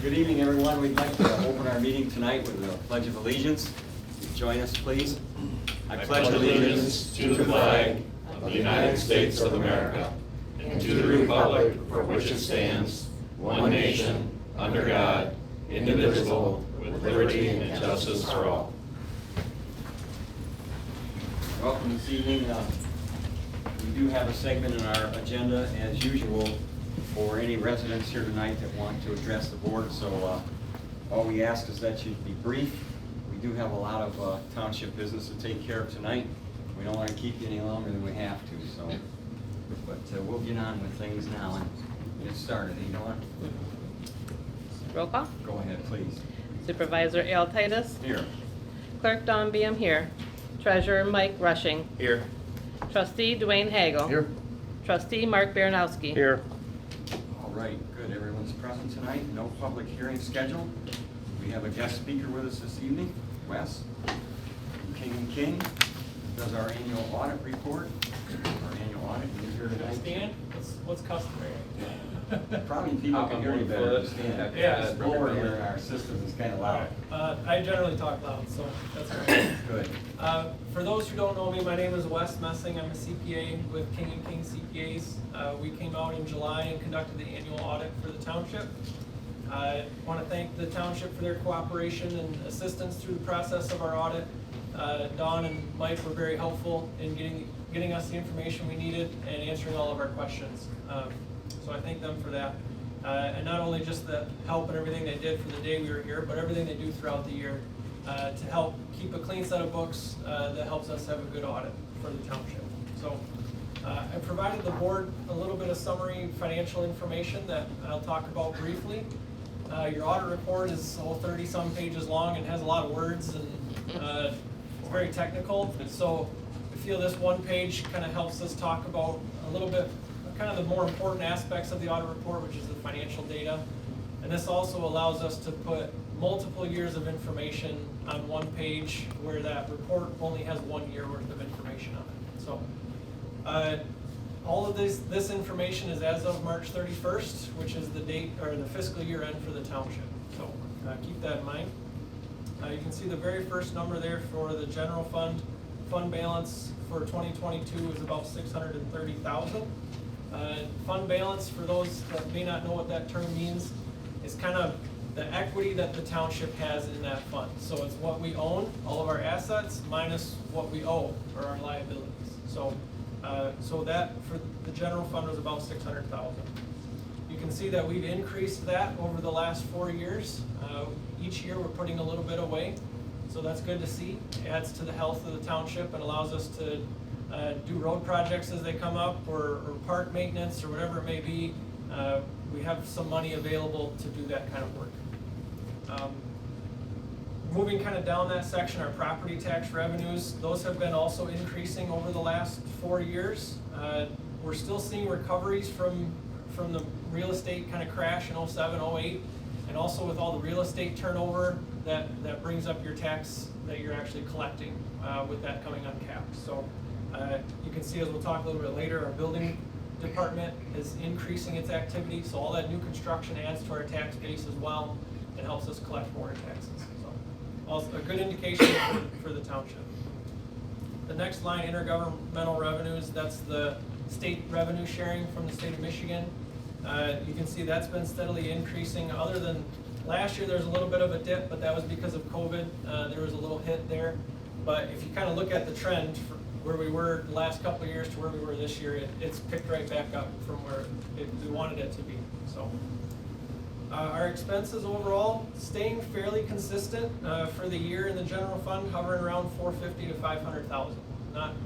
Good evening, everyone. We'd like to open our meeting tonight with a Pledge of Allegiance. Join us, please. I pledge allegiance to the flag of the United States of America and to the republic for which it stands, one nation, under God, indivisible, with liberty and justice for all. Welcome this evening. We do have a segment in our agenda, as usual, for any residents here tonight that want to address the board. So all we ask is that you be brief. We do have a lot of township business to take care of tonight. We don't want to keep you any longer than we have to. So, but we'll get on with things now and get started. You know what? Roll call. Go ahead, please. Supervisor Al Titus. Here. Clerk Dawn Beam here. Treasurer Mike Rushing. Here. Trustee Dwayne Hagel. Here. Trustee Mark Baranowski. Here. All right, good. Everyone's present tonight. No public hearing scheduled. We have a guest speaker with us this evening, Wes from King & King. Does our annual audit report. Our annual audit. He's here tonight. Stand? What's customary? Probably people can hear you better to stand. Yeah. This board here in our systems is kind of loud. I generally talk loud, so that's great. Good. For those who don't know me, my name is Wes Messing. I'm a CPA with King & King CPAs. We came out in July and conducted the annual audit for the township. I want to thank the township for their cooperation and assistance through the process of our audit. Dawn and Mike were very helpful in getting us the information we needed and answering all of our questions. So I thank them for that. And not only just the help and everything they did for the day we were here, but everything they do throughout the year to help keep a clean set of books that helps us have a good audit for the township. So I provided the board a little bit of summary financial information that I'll talk about briefly. Your audit report is 30-some pages long and has a lot of words and it's very technical. So I feel this one page kind of helps us talk about a little bit kind of the more important aspects of the audit report, which is the financial data. And this also allows us to put multiple years of information on one page where that report only has 1 year worth of information on it. So all of this information is as of March 31st, which is the date or the fiscal year end for the township. So keep that in mind. You can see the very first number there for the general fund. Fund balance for 2022 is about $630,000. Fund balance, for those that may not know what that term means, is kind of the equity that the township has in that fund. So it's what we own, all of our assets, minus what we owe, or our liabilities. So that for the general fund was about $600,000. You can see that we've increased that over the last 4 years. Each year we're putting a little bit away, so that's good to see. It adds to the health of the township and allows us to do road projects as they come up, or park maintenance, or whatever it may be. We have some money available to do that kind of work. Moving kind of down that section, our property tax revenues, those have been also increasing over the last 4 years. We're still seeing recoveries from the real estate kind of crash in 07, 08, and also with all the real estate turnover, that brings up your tax that you're actually collecting with that coming uncapped. So you can see, as we'll talk a little bit later, our building department is increasing its activity, so all that new construction adds to our tax base as well and helps us collect more taxes. So also a good indication for the township. The next line, intergovernmental revenues, that's the state revenue sharing from the state of Michigan. You can see that's been steadily increasing. Other than last year, there's a little bit of a dip, but that was because of COVID. There was a little hit there. But if you kind of look at the trend for where we were the last couple of years to where we were this year, it's picked right back up from where we wanted it to be. So our expenses overall staying fairly consistent for the year in the general fund, hovering around $450,000 to $500,000.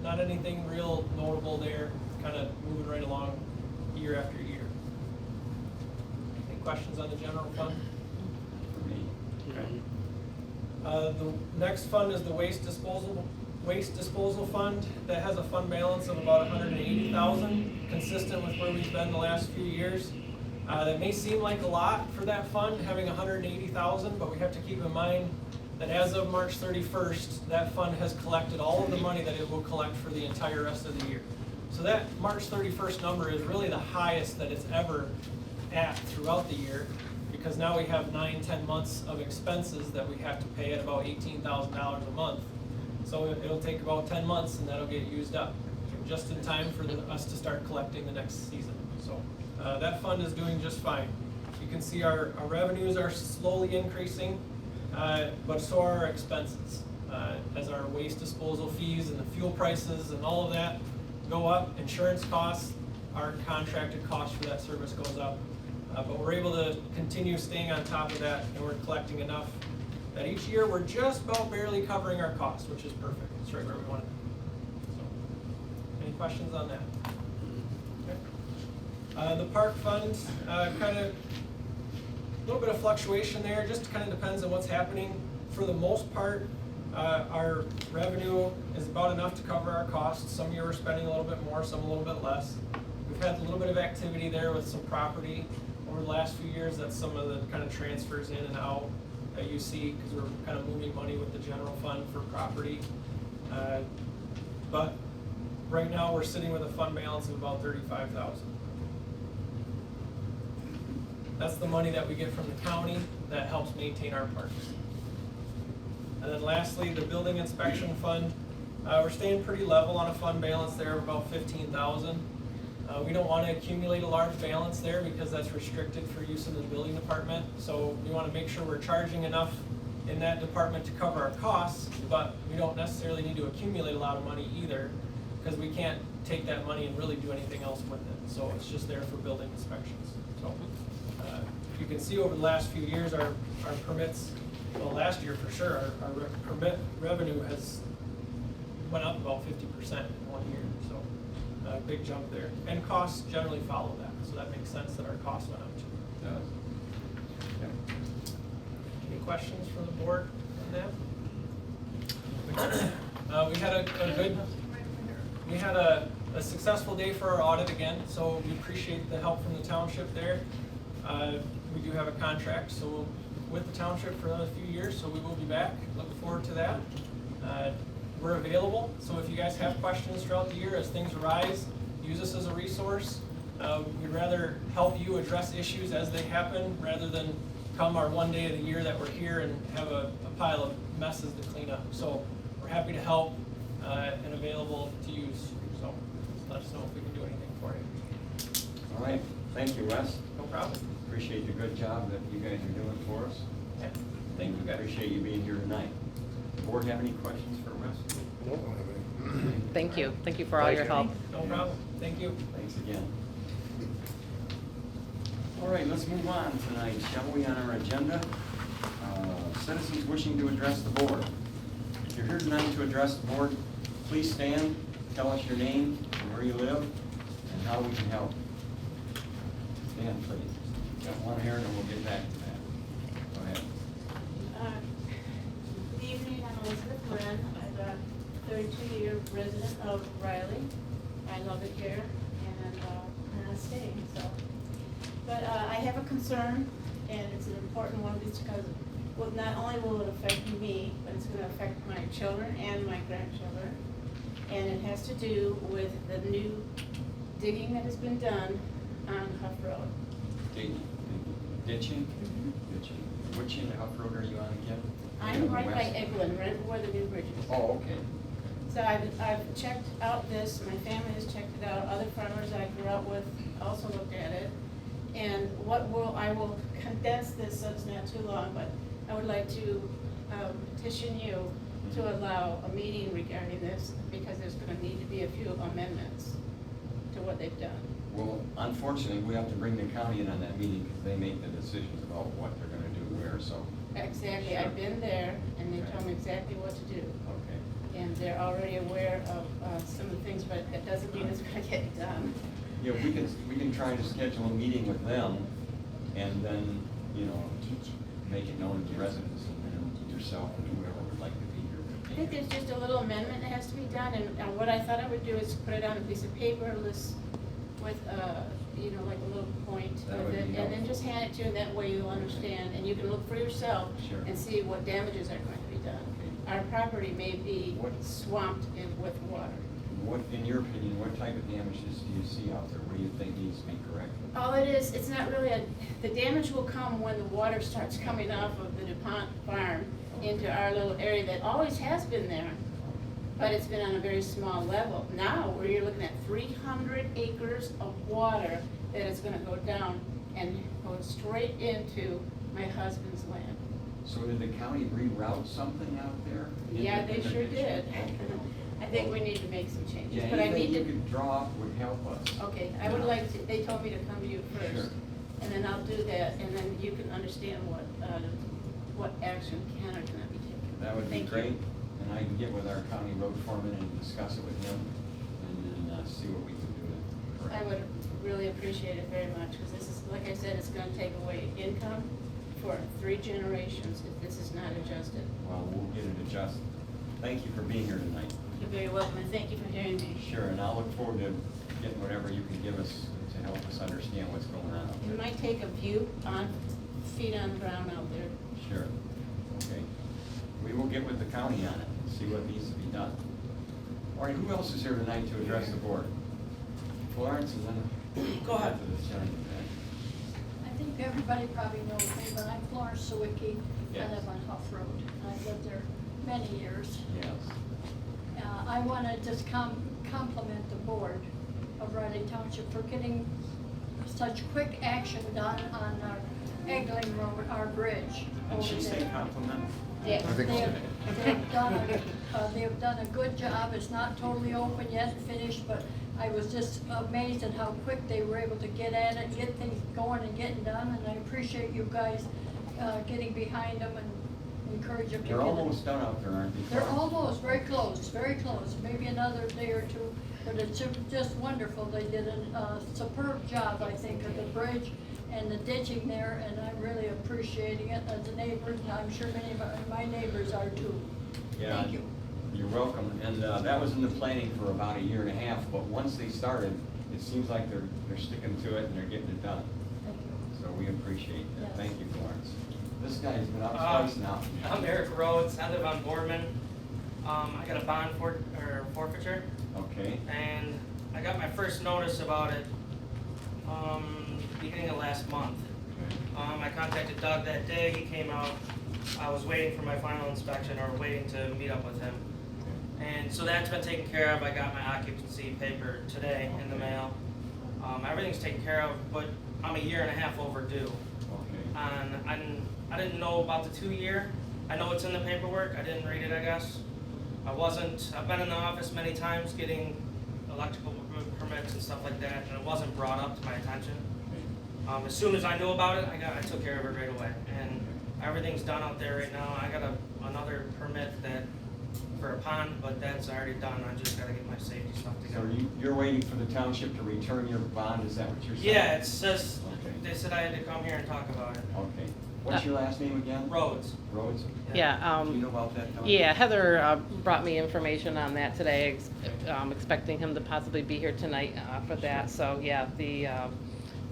Not anything real notable there. Kind of moving right along year after year. Any questions on the general fund? For me. Okay. The next fund is the waste disposal fund. That has a fund balance of about $180,000, consistent with where we've been the last few years. That may seem like a lot for that fund, having $180,000, but we have to keep in mind that as of March 31st, that fund has collected all of the money that it will collect for the entire rest of the year. So that March 31st number is really the highest that it's ever at throughout the year, because now we have 9-10 months of expenses that we have to pay at about $18,000 a month. So it'll take about 10 months and that'll get used up, just in time for us to start collecting the next season. So that fund is doing just fine. You can see our revenues are slowly increasing, but so are our expenses. As our waste disposal fees and the fuel prices and all of that go up, insurance costs, our contracted cost for that service goes up. But we're able to continue staying on top of that, and we're collecting enough that each year we're just about barely covering our costs, which is perfect. It's right where we want it. So, any questions on that? Okay. The park fund, kind of a little bit of fluctuation there, just kind of depends on what's happening. For the most part, our revenue is about enough to cover our costs. Some year we're spending a little bit more, some a little bit less. We've had a little bit of activity there with some property over the last few years. That's some of the kind of transfers in and out that you see, because we're kind of moving money with the general fund for property. But right now we're sitting with a fund balance of about $35,000. That's the money that we get from the county that helps maintain our parks. And then lastly, the building inspection fund, we're staying pretty level on a fund balance there of about $15,000. We don't want to accumulate a large balance there because that's restricted for use in the building department. So we want to make sure we're charging enough in that department to cover our costs, but we don't necessarily need to accumulate a lot of money either, because we can't take that money and really do anything else with it. So it's just there for building inspections. So you can see over the last few years, our permits, well, last year for sure, our permit revenue has went up about 50% in 1 year. So a big jump there. And costs generally follow that. So that makes sense that our costs went up too. Any questions from the board on that? We had a successful day for our audit again, so we appreciate the help from the township there. We do have a contract with the township for another few years, so we will be back. Look forward to that. We're available, so if you guys have questions throughout the year as things arise, use us as a resource. We'd rather help you address issues as they happen rather than come our one day of the year that we're here and have a pile of messes to clean up. So we're happy to help and available to use. So let us know if we can do anything for you. All right, thank you, Wes. No problem. Appreciate the good job that you guys are doing for us. Yeah. Thank you guys. Appreciate you being here tonight. Board have any questions for Wes? Thank you. Thank you for all your help. No problem. Thank you. Thanks again. All right, let's move on tonight, shall we, on our agenda? Citizens wishing to address the board. If you're here tonight to address the board, please stand, tell us your name and where you live, and how we can help. Stand, please. Got one here, and then we'll get back to that. Go ahead. Good evening, I'm Elizabeth Wren. I'm a 32-year resident of Riley. I love it here, and I'm staying, so. But I have a concern, and it's an important one because not only will it affect me, but it's going to affect my children and my grandchildren. And it has to do with the new digging that has been done on Huff Road. Ditching? Ditching? Which end of Huff Road are you on again? I'm right by Eglin, right where the new bridge is. Oh, okay. So I've checked out this, my family has checked it out, other farmers I grew up with also looked at it. And I will condense this so it's not too long, but I would like to petition you to allow a meeting regarding this, because there's gonna need to be a few amendments to what they've done. Well, unfortunately, we have to bring the county in on that meeting because they make the decisions about what they're gonna do where, so. Exactly, Sure. I've been there, and they told me exactly what to do. Okay. And they're already aware of some of the things, but that doesn't mean it's gonna get done. Yeah, we can try to schedule a meeting with them and then, make it known to the residents and then yourself and whoever would like to be here. I think there's just a little amendment that has to be done, and what I thought I would do is put it on a piece of paper, list with, like a little point That with would it, be and then helpful. just hand it to you, that way you'll understand, and you can look for yourself Sure. and see what damages are going to be done. Okay. Our property may be What- swamped with water. what, in your opinion, what type of damages do you see out there? What do you think needs to be corrected? All it is, it's not really the damage will come when the water starts coming off of the DuPont farm into our little area that always has been there, but it's been on a very small level. Now, where you're looking at 300 acres of water that is gonna go down and go straight into my husband's land. So did the county reroute something out there? Yeah, they sure did. Okay. I think we need to make some changes, Yeah, but I anything need you to. could draw up would help us. Okay, I would like to, they told me to come to you Sure. first, and then I'll do that, and then you can understand what action can or cannot be taken. That would be Thank you. great, and I can get with our county road foreman and discuss it with him, and then see what we can do to correct. I would really appreciate it very much, because this is, like I said, it's gonna take away income for 3 generations if this is not adjusted. Well, we'll get it adjusted. Thank you for being here tonight. You're very welcome, and thank you for hearing me. Sure, and I'll look forward to getting whatever you can give us to help us understand what's going on out It there. might take a few feet on the ground out there. Sure, okay. We will get with the county on it and see what needs to be done. All right, who else is here tonight to address the board? Florence, and then. Go ahead. after this gentleman. I think everybody probably knows me, but I'm Florence Sawicki. Yes. I live on Huff Road. I lived there many years. Yes. I want to just compliment the board of Riley Township for getting such quick action done on our Egling Road, our bridge. Did she over say there. compliment? Yeah. They have done a good job. It's not totally open yet, finished, but I was just amazed at how quick they were able to get at it, get things going and getting done, and I appreciate you guys getting behind them and encourage them to get They're it. almost done out there, aren't they? They're Florence? almost, very close, maybe another day or two, but it's just wonderful. They did a superb job, I think, of the bridge and the ditching there, and I'm really appreciating it as a neighbor, and I'm sure many of my neighbors are too. Yeah, Thank you. You're welcome, and that was in the planning for about 1.5 years, but once they started, it seems like they're sticking to it and they're getting it done. Thank you. So we appreciate that. Yes. Thank you, Florence. This guy's been out twice now. I'm Eric Rhodes, I live on Boardman. I got a bond forfeiture, Okay, and I got my first notice about it beginning of last month. I contacted Doug that day, he came out. I was waiting for my final inspection, or waiting to meet up with him. And so that's been taken care of. I got my occupancy paper today in the mail. Everything's taken care of, but I'm 1.5 years overdue. okay. And I didn't know about the 2-year. I know it's in the paperwork, I didn't read it, I guess. I've been in the office many times getting electrical permits and stuff like that, and it wasn't brought up to my attention. As soon as I knew about it, I took care of it right away. And everything's done out there right now. I got another permit for a pond, but that's already done. I just gotta get my safety stuff So together. you're waiting for the township to return your bond, is that what you're saying? Yeah, it says, Okay. they said I had to come here and talk about it. Okay. What's your last name again? Roads. Rhodes? Yeah, Do you know about that, Don? yeah, Heather brought me information on that today, expecting him to possibly be here tonight for that. So, yeah,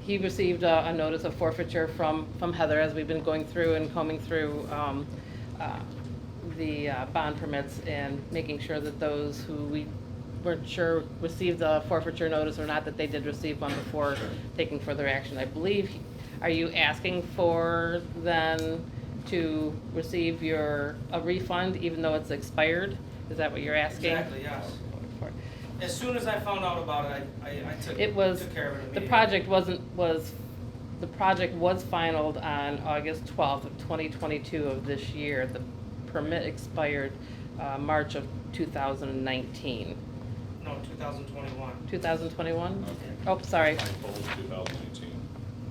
he received a notice of forfeiture from Heather as we've been going through and combing through the bond permits and making sure that those who we weren't sure received the forfeiture notice or not, that they did receive one before taking further action. I believe, are you asking for them to receive a refund even though it's expired? Is that what you're asking? Exactly, yes. As soon as I found out about it, I took care of it immediately. The project was finalized on August 12th of 2022 of this year. The permit expired March of 2019. No, 2021. 2021? Okay. Oh, sorry. I told 2018.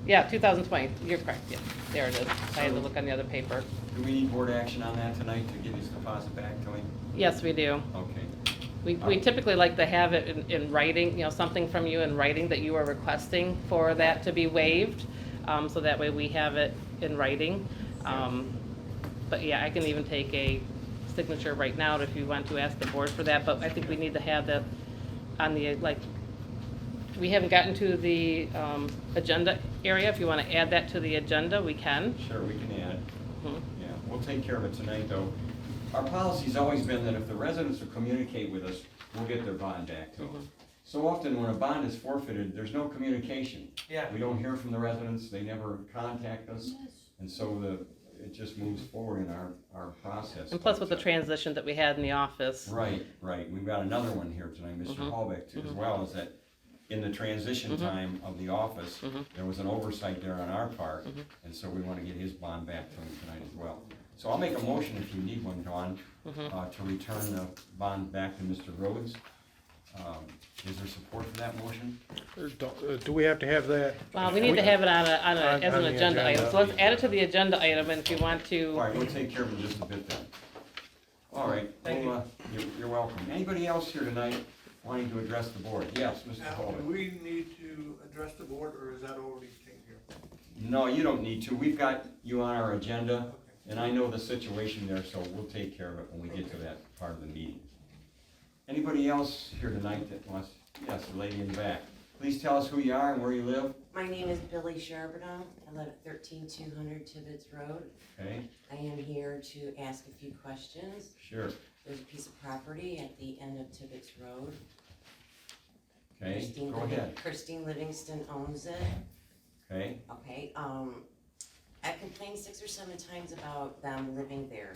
Yeah, 2020. You're correct, yeah. There it is. I had to look on the other paper. Do we need board action on that tonight to give his deposit back to him? Yes, we do. Okay. We typically like to have it in writing, something from you in writing that you are requesting for that to be waived. So that way we have it in writing. But yeah, I can even take a signature right now if you want to ask the board for that, but I think we need to have that on the, we haven't gotten to the agenda area. If you want to add that to the agenda, we can. Sure, we can add it. Mhm. Yeah, we'll take care of it tonight, though. our policy's always been that if the residents will communicate with us, we'll get their bond back to them. So often when a bond is forfeited, there's no communication. Yeah. We don't hear from the residents, they never contact us, Yes. and so it just moves forward in our process. And plus with the transition that we had in the office. Right, right, we've got another one here tonight, Mr. Hallbeck, too, as well, is that in the transition time of the office, there was an oversight there on our part, and so we want to get his bond back to him tonight as well. So I'll make a motion if you need one, Dawn, to return the bond back to Mr. Rhodes. Is there support for that motion? Do we have to have that? Well, we need to have it as On an the agenda item, agenda. so let's add it to the agenda item, and if you want All to, right, we'll take care of it in just a bit then. All right, Thank well, you're welcome. Anybody else here tonight wanting to address the board? Yes, Mr. Now, do Hallbeck. we need to address the board, or is that already taken care of? No, you don't need to. We've got you on our agenda, and I know the situation there, so we'll take care of it when we get to that part of the meeting. Anybody else here tonight that wants, yes, the lady in the back. Please tell us who you are and where you live. My name is Billy Charbonneau. I live at 13200 Tibbetts Road. Okay, I am here to ask a few questions. sure. There's a piece of property at the end of Tibbetts Road. Okay, Christine go ahead. Christine Livingston owns it. Okay, Okay, I complained 6 or 7 times about them living there.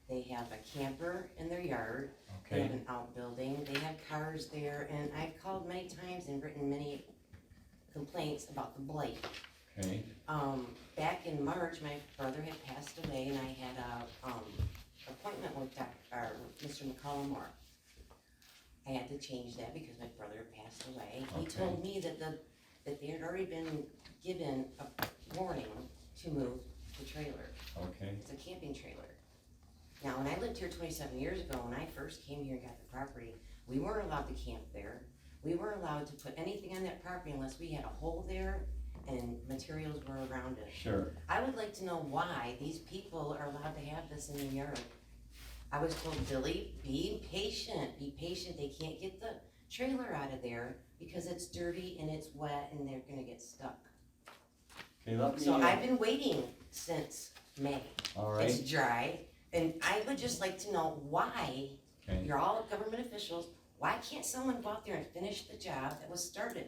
They have a camper in their yard. They okay, have an outbuilding. They have cars there, and I've called many times and written many complaints about the blight. okay, Back in March, my brother had passed away, and I had a appointment with Mr. McCollumore. I had to change that because my brother had passed away. He Okay. told me that they had already been given a warning to move the trailer. okay, It's a camping trailer. Now, when I lived here 27 years ago, when I first came here and got the property, we weren't allowed to camp there. We weren't allowed to put anything on that property unless we had a hole there and materials were around it. sure. I would like to know why these people are allowed to have this in their yard. I was told, Billy, be patient, they can't get the trailer out of there because it's dirty and it's wet and they're gonna get stuck. Okay, let me, So I've been waiting since May. all It's right, dry, and I would just like to know why, okay. you're all government officials, why can't someone go out there and finish the job that was started?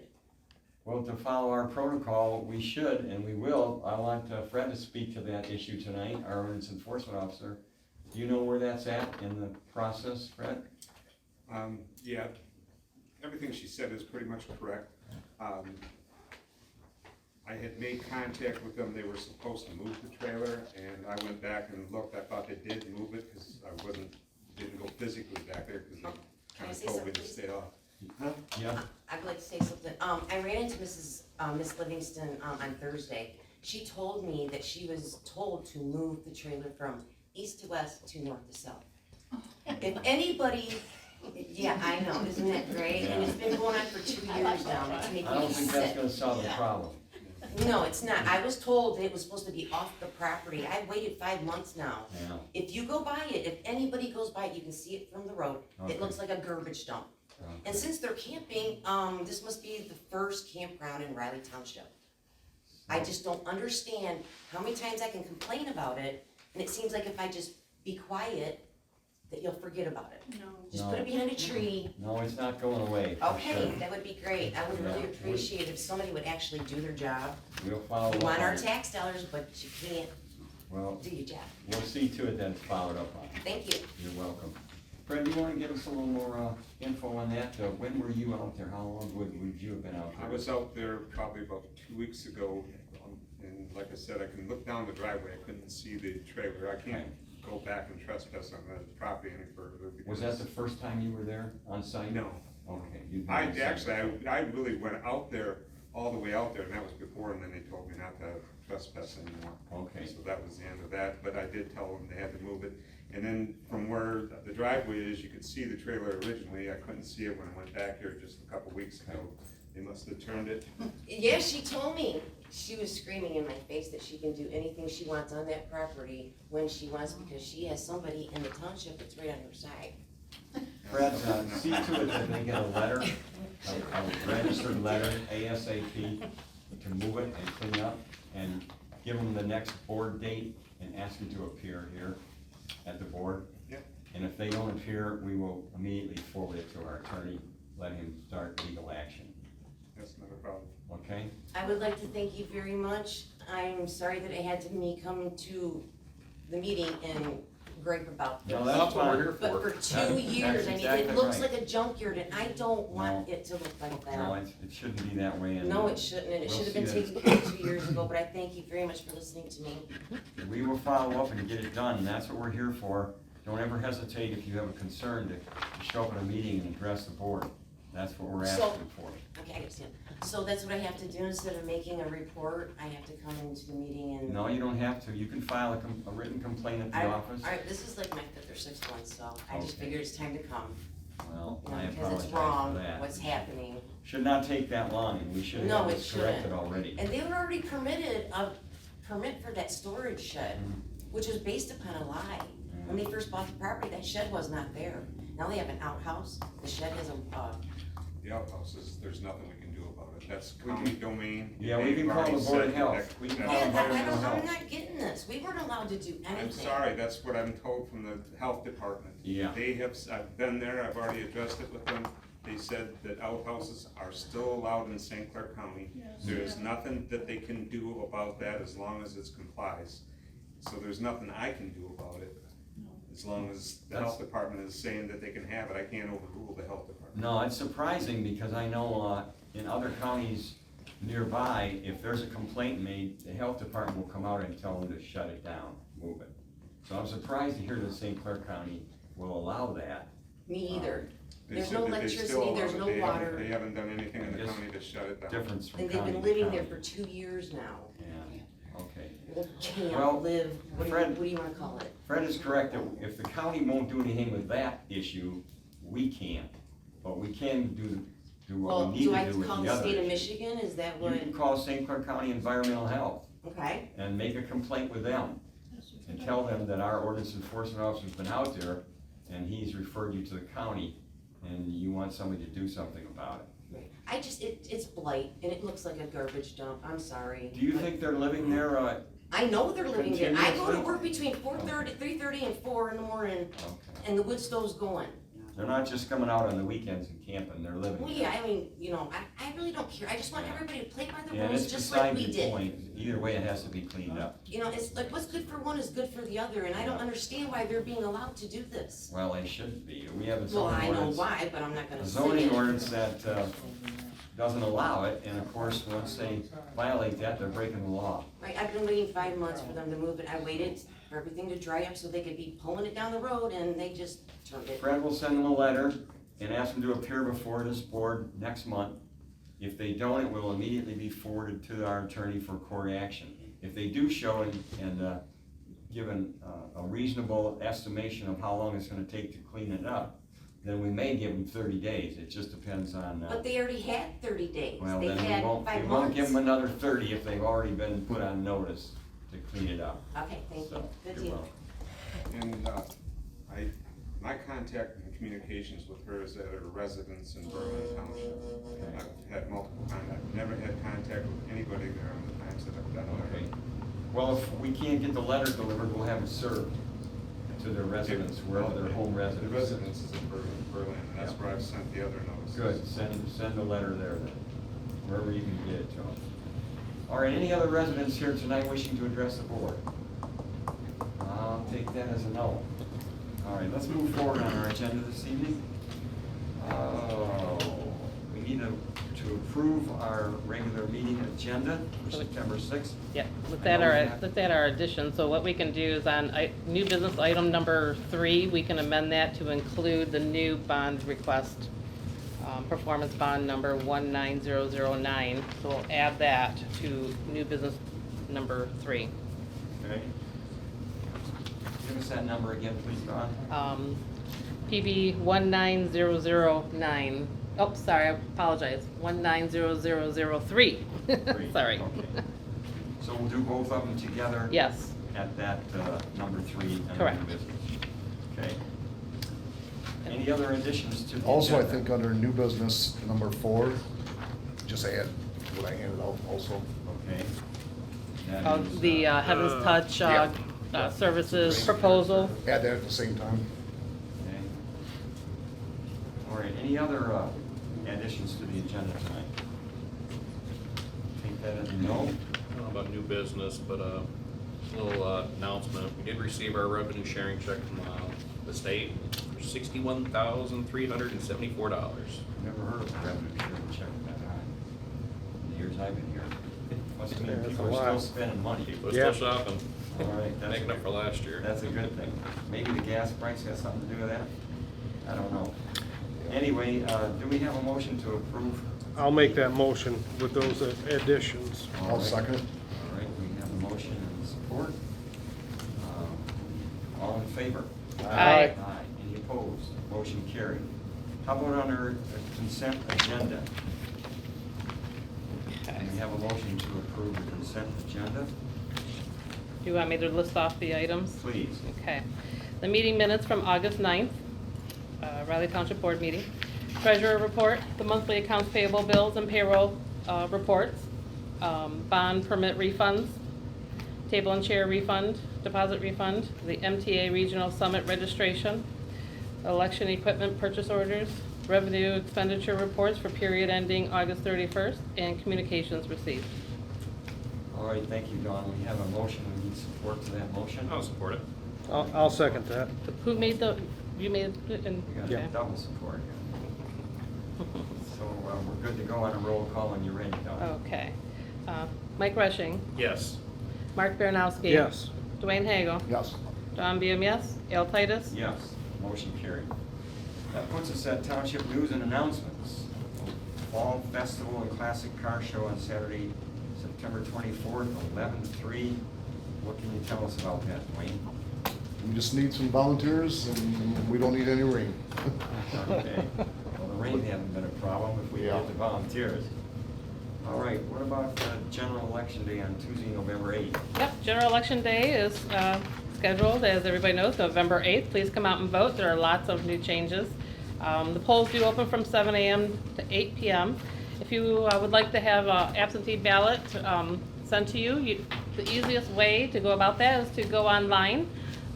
Well, to follow our protocol, we should, and we will. I want Fred to speak to that issue tonight, our ordinance enforcement officer. Do you know where that's at in the process, Fred? Yeah, everything she said is pretty much correct. I had made contact with them, they were supposed to move the trailer, and I went back and looked, I thought they did move it, because I didn't go physically back there, because Can they I kind say of told me to something, stay off. Yeah, I'd like to say something. I ran into Miss Livingston, on Thursday. She told me that she was told to move the trailer from east to west to north to south. If anybody, yeah, I know, isn't that great? And it's been going on for 2 years now, and it's making I don't me think that's sick. gonna solve the problem. No, it's not. I was told it was supposed to be off the property. I've waited 5 months now. Yeah, If you go by it, if anybody goes by it, you can see it from the road. Okay. It looks like a garbage dump. And since they're camping, this must be the first campground in Riley Township. I just don't understand how many times I can complain about it, and it seems like if I just be quiet, that you'll forget about it. No. Just No. put it behind a tree. no, it's not going away, for Okay, sure. that would be great. I would Yeah. really appreciate if somebody would actually do their job. We'll follow You up want on our it. tax dollars, but you can't Well, do your job. we'll see to it that it's followed up on. Thank you. You're welcome. Fred, do you wanna give us a little more, info on that? When were you out there? How long would you have been out there? I was out there probably about 2 weeks ago, and like I said, I can look down the driveway, I couldn't see the trailer. I can't go back and trespass on the property any further. Was that the first time you were there on site? No. Okay. you've been on site. I really went out there, all the way out there, and that was before, and then they told me not to trespass anymore. Okay. So that was the end of that, but I did tell them they had to move it. And then from where the driveway is, you could see the trailer originally. I couldn't see it when I went back here just a couple weeks ago. They must have turned it. Yeah, she told me. She was screaming in my face that she can do anything she wants on that property when she wants because she has somebody in the township that's right on her side. Fred, see to it that they get a letter, a registered letter, ASAP, to move it and clean up, and give them the next board date and ask them to appear here at the board. Yep. And if they don't appear, we will immediately forward it to our attorney, let him start legal action, That's not a problem. okay? I would like to thank you very much. I'm sorry that it had to me come to the meeting and gripe about this. No, that's what we're here But for for. 2 years, I mean, That's it looks exactly like a junkyard, and I don't want No. it to look like right. No, that. it shouldn't be that way. And No, it shouldn't, and it we'll should have been see taken care of 2 years ago, but I thank you very much for listening to me. We will follow up and get it done, and that's what we're here for. Don't ever hesitate if you have a concern to show up at a meeting and address the board. That's what we're So- asking for. Okay, I understand. So that's what I have to do, instead of making a report, I have to come into the meeting and. No, you don't have to. You can file a written complaint at the office. This is like my 5th or 6th one, so I just Okay. figured it's time to come. Well, You know, I because apologize it's for wrong, that. what's happening. Should not take that long, and we should have No, had it this corrected shouldn't. already. And they were already permitted a permit for that storage shed, which was based upon a lie. When they first bought the property, that shed was not there. Now they have an outhouse, the shed has a, The outhouses, there's nothing we can do about it. That's county domain. Yeah, we can call the They've Board of already said Health. that- We can that- call the yeah, Board of I'm Health. not getting this. We weren't allowed to do anything. I'm sorry, that's what I'm told from the health department. Yeah. They have, I've been there, I've already addressed it with them. They said that outhouses are still allowed in St. Clair County. There is nothing that they can do about that as long as it complies. So there's nothing I can do about it. As long as the health department is saying that they can have it, I can't overrule the health department. No, it's surprising because I know in other counties nearby, if there's a complaint made, the health department will come out and tell them to shut it down, move it. So I'm surprised to hear that St. Clair County will allow that. Me either. They There's said no that they electricity, still there's allow no it. water. They haven't done anything in the Just county to shut it down. Difference from And county they've to been living there county. for 2 years now. Yeah, okay. Well, can't Well, live, what Fred- do you wanna call it? Fred is correct that if the county won't do anything with that issue, we can't. But we can do what Well, we need do I to do with call the the other state of issue. Michigan, is that You what, can call St. Clair County Environmental Health okay? and make a complaint with them. And tell them that our ordinance enforcement officer's been out there and he's referred you to the county and you want somebody to do something about it. I just, it's blight, and it looks like a garbage dump, I'm sorry. Do you but- think they're living there, I know they're living there, I go to continuously? work between 3:30 and 4 in the morning, okay. and the wood stove's going. They're not just coming out on the weekends and camping, they're living Well, there. yeah, I mean, you know, I really don't care, I just want everybody to play by the Yeah, and rules, it's just like beside we the did. point. Either way, it has to be cleaned up. You know, it's like, what's good for one is good for the other, and I don't understand why they're being allowed to do this. Well, they shouldn't be. We have a Well, zoning I know ordinance. why, but I'm not gonna A say zoning it. ordinance that doesn't allow it, and of course, once they violate that, they're breaking the law. Right, I've been waiting 5 months for them to move it, I waited for everything to dry up so they could be pulling it down the road, and they just turned it. Fred will send them a letter and ask them to appear before this board next month. If they don't, it will immediately be forwarded to our attorney for court action. If they do show and give a reasonable estimation of how long it's gonna take to clean it up, then we may give them 30 days. It just depends on, But they already had 30 days, well, they've then we had won't, 5 we months. won't give them another 30 if they've already been put on notice to clean it up. Okay, thank you, So, good you're deal. And welcome. my contact and communications with her is at her residence in Berlin Township. I've had multiple contacts, I've never had contact with anybody there in the times that I've done Okay. it. Well, if we can't get the letter delivered, we'll have it served to their residence, wherever their home residence. The residence is in Berlin, and that's where I've sent the other notices. Good, send a letter there then, wherever you can get it to them. All right, any other residents here tonight wishing to address the board? I'll take that as a no. All right, let's move forward on our agenda this evening. We need to approve our regular meeting agenda for September 6th. Yeah, with I that, know we our, have- with that, our addition, so what we can do is on new business item number 3, we can amend that to include the new bond request, performance bond number 19009. So we'll add that to new business number 3. Okay. Give us that number again, please, Dawn. PB 19009. Oh, sorry, I apologize. 19003. Three. Sorry. Okay. So we'll do both of them together? Yes. At that number 3 under Correct. new business. Okay. Any other additions to the Also, I agenda? think under new business number 4, just add what I handed out also. Okay. That is, The Heaven's Touch yeah. services proposal. Add that at the same time. All right, any other additions to the agenda tonight? Take that as a no. I don't know about new business, but a little announcement. We did receive our revenue sharing check from the state for $61,374. Never heard of a revenue sharing check that high in the years I've been here. Must mean That's people a are still lot. spending money. People are Yeah. still shopping, All right, that's making up for last year. That's a good thing. Maybe the gas price has something to do with that? I don't know. Anyway, do we have a motion to approve? I'll make that motion with those additions. All I'll right. second it. All right, we have a motion and support. All in favor? Aye. Aye. Any opposed? Motion carried. How about under the consent agenda? Okay. We have a motion to approve the consent agenda. Do you want me to list off the items? Please. Okay. The meeting minutes from August 9th, Riley Township Board meeting. Treasurer report, the monthly accounts payable bills and payroll reports, bond permit refunds, table and chair refund, deposit refund, the MTA Regional Summit registration, election equipment purchase orders, revenue expenditure reports for period ending August 31st, and communications received. All right, thank you, Dawn. We have a motion. We need support to that motion. I'll support it. I'll second that. Who made the, you made it? We got Yeah. double support. So we're good to go on a roll call when you're ready, Dawn. Okay. Mike Rushing, Yes. Mark Baranowski. Yes. Dwayne Hagel. Yes. Don Buhm, yes. Al Titus. Yes, motion carried. That puts us at Township News and Announcements. Fall Festival and Classic Car Show on Saturday, September 24th, 11 to 3. What can you tell us about that, Dwayne? We just need some volunteers and we don't need any rain. Okay. Well, the rain hasn't been a problem if we Yeah. get the volunteers. All right, what about general election day on Tuesday, November 8th? Yep, general election day is scheduled, as everybody knows, November 8th. Please come out and vote. There are lots of new changes. The polls do open from 7 a.m. to 8 p.m. If you would like to have an absentee ballot sent to you, the easiest way to go about that is to go online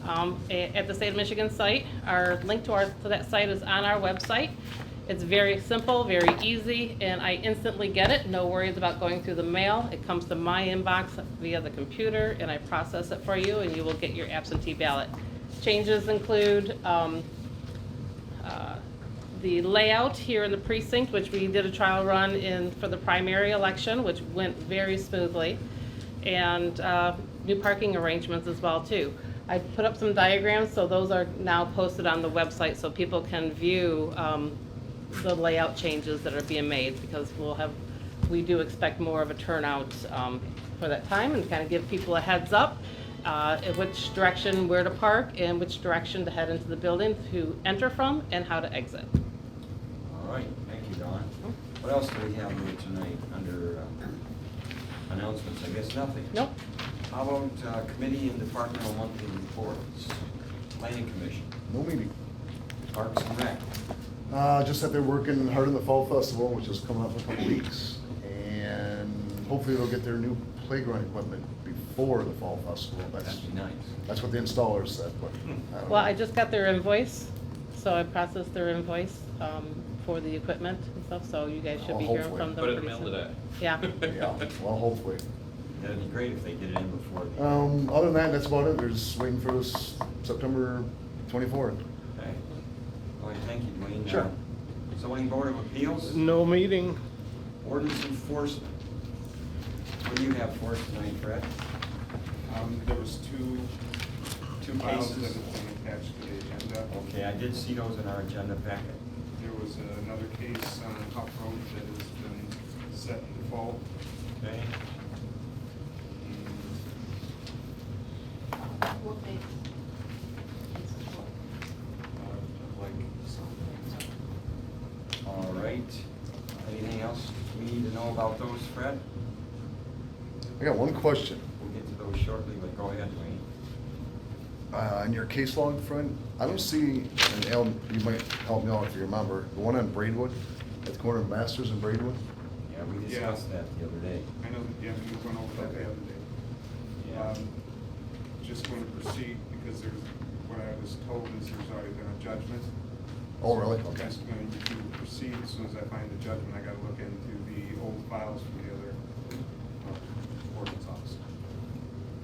at the State of Michigan site. Our link to that site is on our website. It's very simple, very easy, and I instantly get it. No worries about going through the mail. It comes to my inbox via the computer, and I process it for you, and you will get your absentee ballot. Changes include the layout here in the precinct, which we did a trial run for the primary election, which went very smoothly, and new parking arrangements as well too. I put up some diagrams, so those are now posted on the website so people can view the layout changes that are being made, because we do expect more of a turnout for that time, and kind of give people a heads up in which direction where to park and which direction to head into the building to enter from and how to exit. All right, thank you, Dawn. What else do we have here tonight under announcements? I guess nothing. Nope. How about committee and departmental monthly reports? Planning Commission, No meeting. Parks and Rec. Just that they're working hard on the Fall Festival, which is coming up in a couple weeks. And hopefully they'll get their new playground equipment before the Fall Festival. That'd be nice. That's what the installers said, but I don't Well, I know. just got their invoice, so I processed their invoice for the equipment and stuff, so you guys should be Well, hearing from them Put it in pretty the mail soon. today. Yeah. Yeah, well, hopefully. That'd be great if they get it in before the. Other than that, that's about it. They're just waiting for us September 24th. Okay. All right, thank you, Dwayne. Sure. Zoning Board of Appeals, No meeting. Ordinance Enforcement. What do you have for us tonight, Fred? There was two Two files that cases? have been attached to the agenda. Okay, I did see those in our agenda packet. There was another case on Huff Road that has been set in default. Okay. What page? All right. Anything else we need to know about those, Fred? I got one question. We'll get to those shortly, but go ahead, Dwayne. In your case log, friend, I don't see, and Al, you might help me out if you remember, the one on Braidwood, at the corner of Masters and Braidwood? Yeah, we discussed that the other day. I know, yeah, we went over that the Okay. other day. Yeah. Just going to proceed because there's, what I was told is there's already been a judgment Oh, really? Okay. Just going to proceed as soon as I find the judgment. I gotta look into the old files from the other ordinance officer.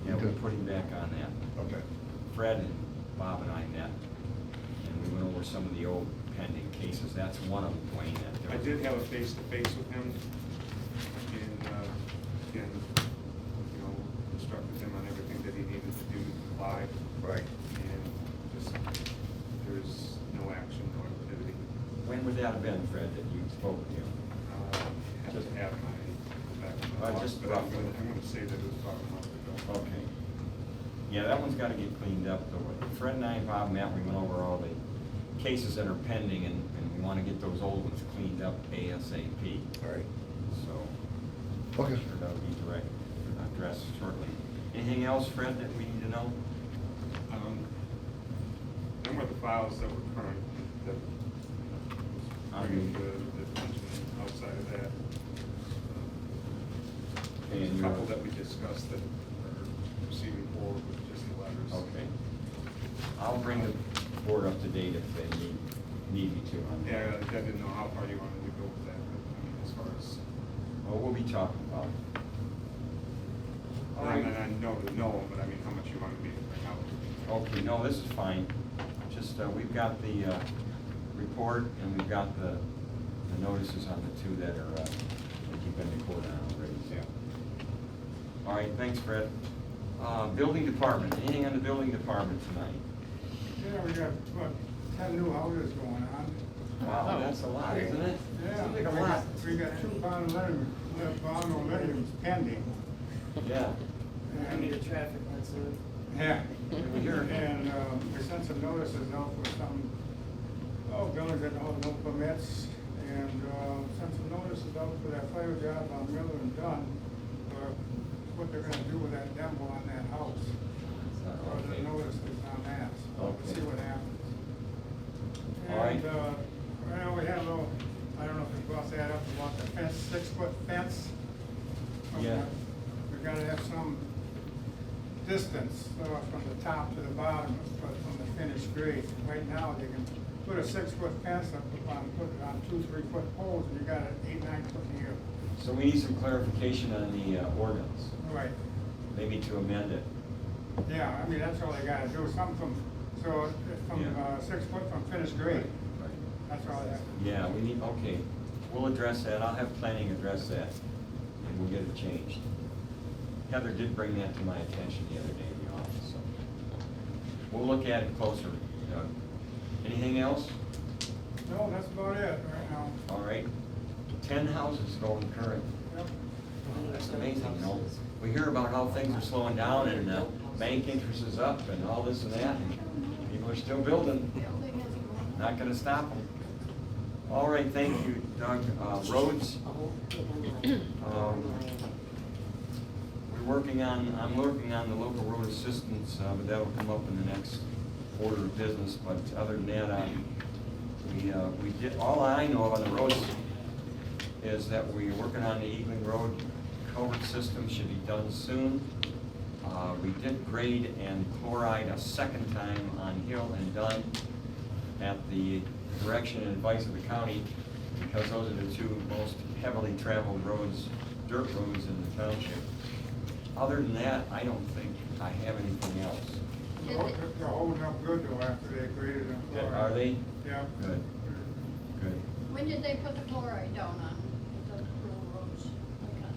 Yeah, we're putting back on that. Okay. Fred and Bob and I met, and we went over some of the old pending cases. That's one of them, Wayne. that there I was- did have a face-to-face with him, and, again, you know, instructed him on everything that he needed to do to comply, Right. and just, there's no action, no activity. When would that have been, Fred, that you spoke to him? I have to have my, back in my Just box, but I'm roughly. gonna say that it was about a month ago. Okay. Yeah, that one's gotta get cleaned up, though. Fred and I and Bob met, we went over all the cases that are pending, and we wanna get those old ones cleaned up ASAP. All right. So, Okay. sure that'll be addressed shortly. Anything else, Fred, that we need to know? Them were the files that were current, that was bringing the attention outside of that. There's And a you're- couple that we discussed that are proceeding forward with just the letters. Okay. I'll bring the board up to date if they need me to on that. Yeah, I didn't know how far you wanted to go with that, but I mean, as far as, Well, we'll be talking about it. All I right. mean, I know to know, but I mean, how much you wanted me to bring out. Okay, no, this is fine. Just, we've got the report, and we've got the notices on the two that are, that you've been recorded on already, so. Yeah. All right, thanks, Fred. Building department, anything on the building department tonight? Yeah, we got, what, 10 new houses going on. Wow, that's a lot, isn't it? Yeah, Seems like a lot. we got 2 bond millenniums pending. Yeah. I need a traffic light soon. Yeah. We hear. And we sent some notices out for some, buildings that hold no permits, and sent some notices out for that fire job on Miller and Dunn, for what they're gonna do with that demo on that house. Or the Okay. notices on that, so we'll Okay. see what happens. All right. And, well, we had a little, I don't know if we brought that up about the fence, 6-foot fence. Yeah. We gotta have some distance, from the top to the bottom, from the finished grade. Right now, they can put a 6-foot fence up, put it on 2 3-foot poles, and you got an 8 9 foot here. So we need some clarification on the ordinance, Right, maybe to amend it. yeah, I mean, that's all they gotta do, something from, so, from, Yeah. 6 foot from finished grade, Right. that's all they have. Yeah, we need, okay, we'll address that, I'll have planning address that, and we'll get it changed. Heather did bring that to my attention the other day in the office, so. We'll look at it closer, Doug. Anything else? No, that's about it right now. All right, 10 houses going current, Yep. that's amazing, you know? We hear about how things are slowing down, and bank interest is up, and all this and that, and people are still building. Not gonna stop them. All right, thank you, Doug. Roads, I'm working on the local road assistance, but that'll come up in the next order of business, but other than that, we did, all I know on the roads is that we're working on the Eagling Road culvert system, should be done soon. We did grade and chloride a second time on Hill and Dunn at the direction and advice of the county, because those are the two most heavily traveled roads, dirt roads in the township. Other than that, I don't think I have anything else. They're holding up good though after they graded them. Are they? Yeah. Good, good. When did they put the chloride down on the rural roads?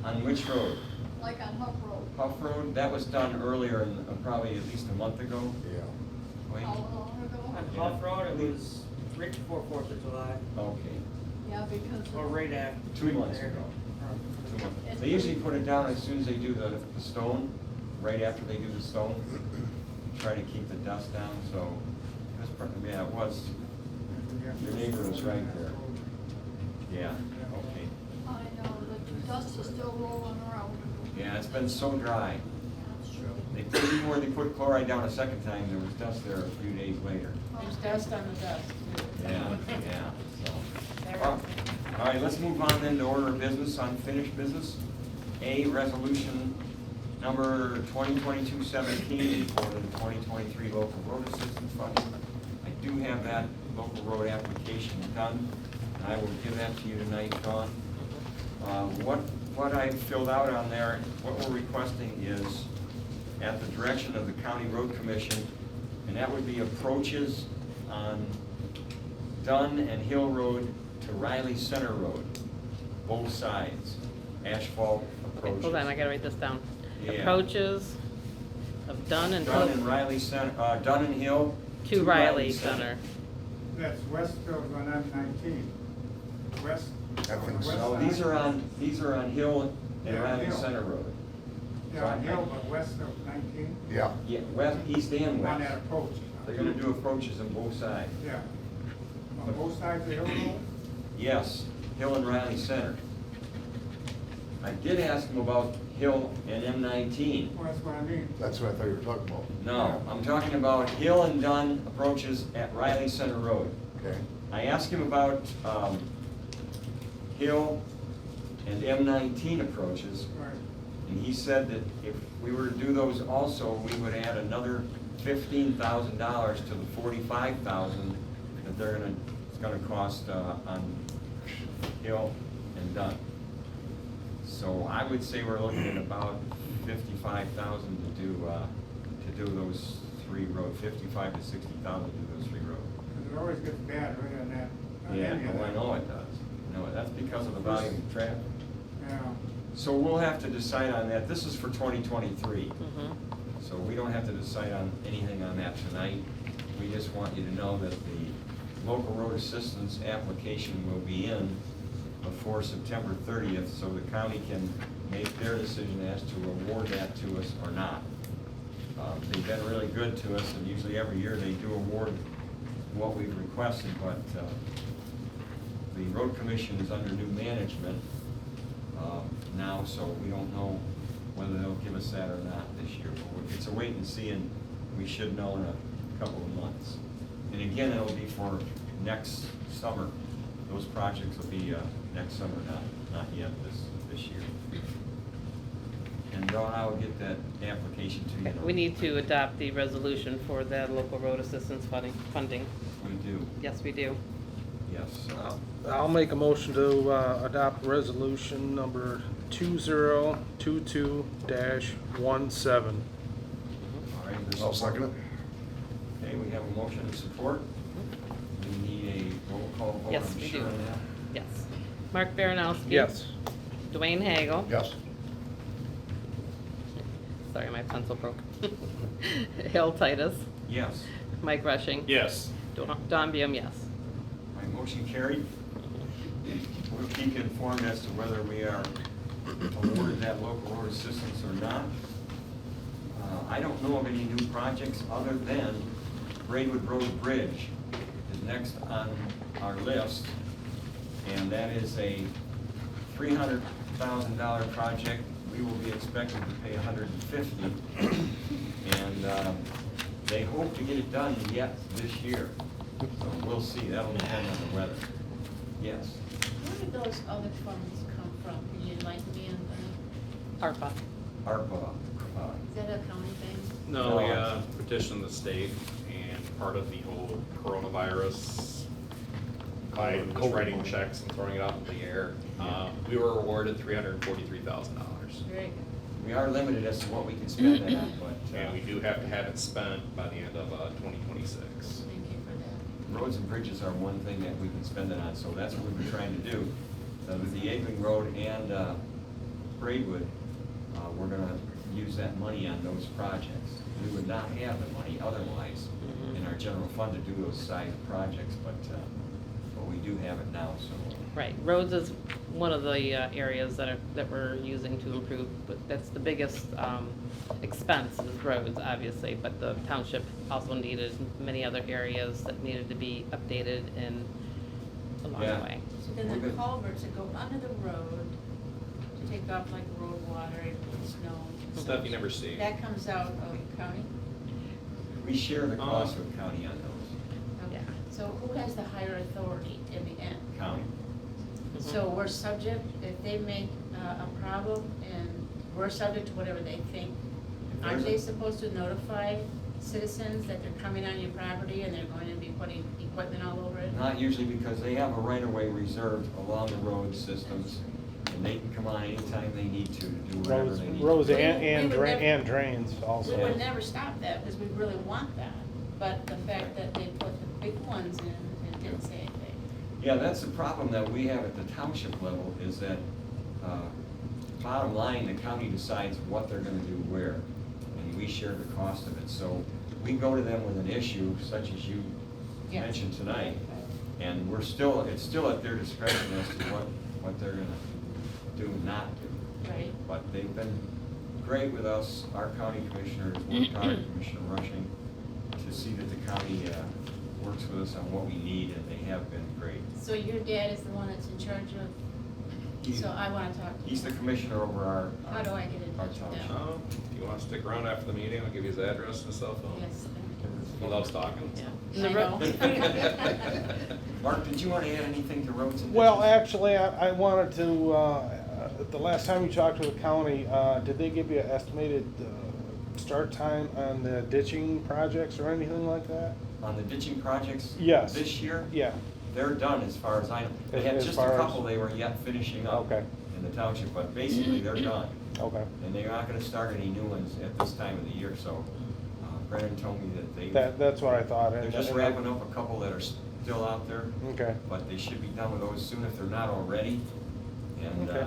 On which road? Like on Huff Road? Huff Road, that was done earlier, probably at least a month ago. Yeah. Wait. How long ago? On Huff Road, it was right before 4th of July, Okay, Yeah, because. or right after. 2 months there. ago. 2 months. They usually put it down as soon as they do the stone, right after they do the stone, try to keep the dust down, so, yeah, it was, your neighbor was right there. Yeah, okay. I know, the dust is still rolling around. Yeah, it's been so dry. That's true. They put, even where they put chloride down a second time, there was dust there a few days later. There's dust on the dust. Yeah, yeah, so. All right, let's move on then to order of business, unfinished business. A, resolution number 2022-17 for the 2023 local road assistance fund. I do have that local road application done, and I will give that to you tonight, Dawn. What I filled out on there, what we're requesting is at the direction of the County Road Commission, and that would be approaches on Dunn and Hill Road to Riley Center Road, both sides, asphalt Okay, approaches. hold on, I gotta write this down. Yeah. Approaches of Dunn and Dunn and Hill Riley Center, Dunn and Hill. to Riley Center. That's west of an M19. West. I think so. No, these are on Hill and Yeah, Riley Hill. Center Road. Yeah, on Hill, but west of 19. Yeah. Yeah, west, east and On west. that approach. They're gonna do approaches on both sides. Yeah. On both sides of the Hill Road? Yes, Hill and Riley Center. I did ask them about Hill and M19. Well, that's what I mean. That's what I thought you were talking about. No, I'm talking about Hill and Dunn approaches at Riley Center Road. Okay. I asked him about, Hill and M19 approaches, Right. and he said that if we were to do those also, we would add another $15,000 to the $45,000 that it's gonna cost, on Hill and Dunn. So I would say we're looking at about 55,000 to do those three roads, 55 to 60,000 to do those three roads. Because it always gets bad right on that. on Yeah, any of no, I that. know it does. No, that's because of the volume of traffic. Yeah. So we'll have to decide on that. This is for 2023. Mhm. So we don't have to decide on anything on that tonight. We just want you to know that the local road assistance application will be in before September 30th, so the county can make their decision as to award that to us or not. They've been really good to us, and usually every year they do award what we've requested, but the road commission is under new management now, so we don't know whether they'll give us that or not this year. But it's a wait and see, and we should know in a couple of months. And again, it'll be for next summer. Those projects will be next summer, not yet this year. And Dawn, I will get that application to you. Okay, we need to adopt the resolution for the local road assistance funding. We do, Yes, we do. yes. I'll make a motion to adopt resolution number 2022-17. All right. there's I'll second it. Okay, we have a motion and support. We need a roll call vote, Yes, I'm we sure do. on that. Yes. Mark Baranowski. Yes. Dwayne Hagel. Yes. Sorry, my pencil broke. Hill Titus. Yes, Mike Rushing. Yes. Don Biam, yes. my motion carried. We'll keep you informed as to whether we are awarded that local road assistance or not. I don't know of any new projects other than Braidwood Road Bridge is next on our list. And that is a $300,000 project. We will be expected to pay $150,000. And they hope to get it done yet this year. So we'll see, that'll depend on the weather. Yes. Where did those other funds come from? Can you enlighten me on that? ARPA. ARPA, Is that a county thing? No, we petitioned the state, and part of the whole coronavirus, by just writing checks and throwing it out in the air, we were awarded $343,000. Very good. we are limited as to what we can spend that on, but And we do have to have it spent by the end of 2026. Thank you for that. roads and bridges are one thing that we can spend it on, so that's what we've been trying to do. With the Egling Road and Braidwood, we're gonna use that money on those projects. We would not have the money otherwise in our general fund to do those size projects, but we do have it now, so. Right, roads is one of the areas that we're using to improve, but that's the biggest expense is roads, obviously, but the township also needed many other areas that needed to be updated and along the Yeah. way. So then the culverts that go under the road to take off like road water and snow. Stuff you never see. That comes out of county? We share the cost with county on those, Okay. So who has the higher authority in the end? county. So we're subject, if they make a problem and we're subject to whatever they think, If aren't there's a- they supposed to notify citizens that they're coming on your property and they're going to be putting equipment all over it? Not usually, because they have a right-of-way reserved along the road systems, and they can come on anytime they need to do whatever Roads, they need. roads We- and we would never- and drains We also. would never stop that because we really want that, but the fact that they put the big ones in and didn't say anything. Yeah, that's the problem that we have at the township level, is that, bottom line, the county decides what they're gonna do where, and we share the cost of it. So we go to them with an issue such as you Yes. mentioned tonight, and it's still at their discretion as to what they're gonna do and not do. Right. But they've been great with us. Our county commissioner has worked hard, Commissioner Rushing, to see that the county works with us on what we need, and they have been great. So your dad is the one that's in charge of, He's- so I want to talk to him. He's the commissioner over our. How do I get in our touch with township. them? If you wanna stick around after the meeting, I'll give you his address and cell phone. Yes. He loves talking. Yeah. I know. Mark, did you want to add anything to roads and Well, ditches? actually, I wanted to, the last time you talked to the county, did they give you an estimated start time on the ditching projects or anything like that? On the ditching projects? Yes. This year? Yeah, They're done as far as I know. They had As just a far as- couple they were yet finishing up. Okay. In the township, but basically they're done. okay. And they're not gonna start any new ones at this time of the year, so Brennan told me that they. That's what I thought. They're just wrapping up a couple that are still out there, Okay, but they should be done with those soon if they're not already. And Okay.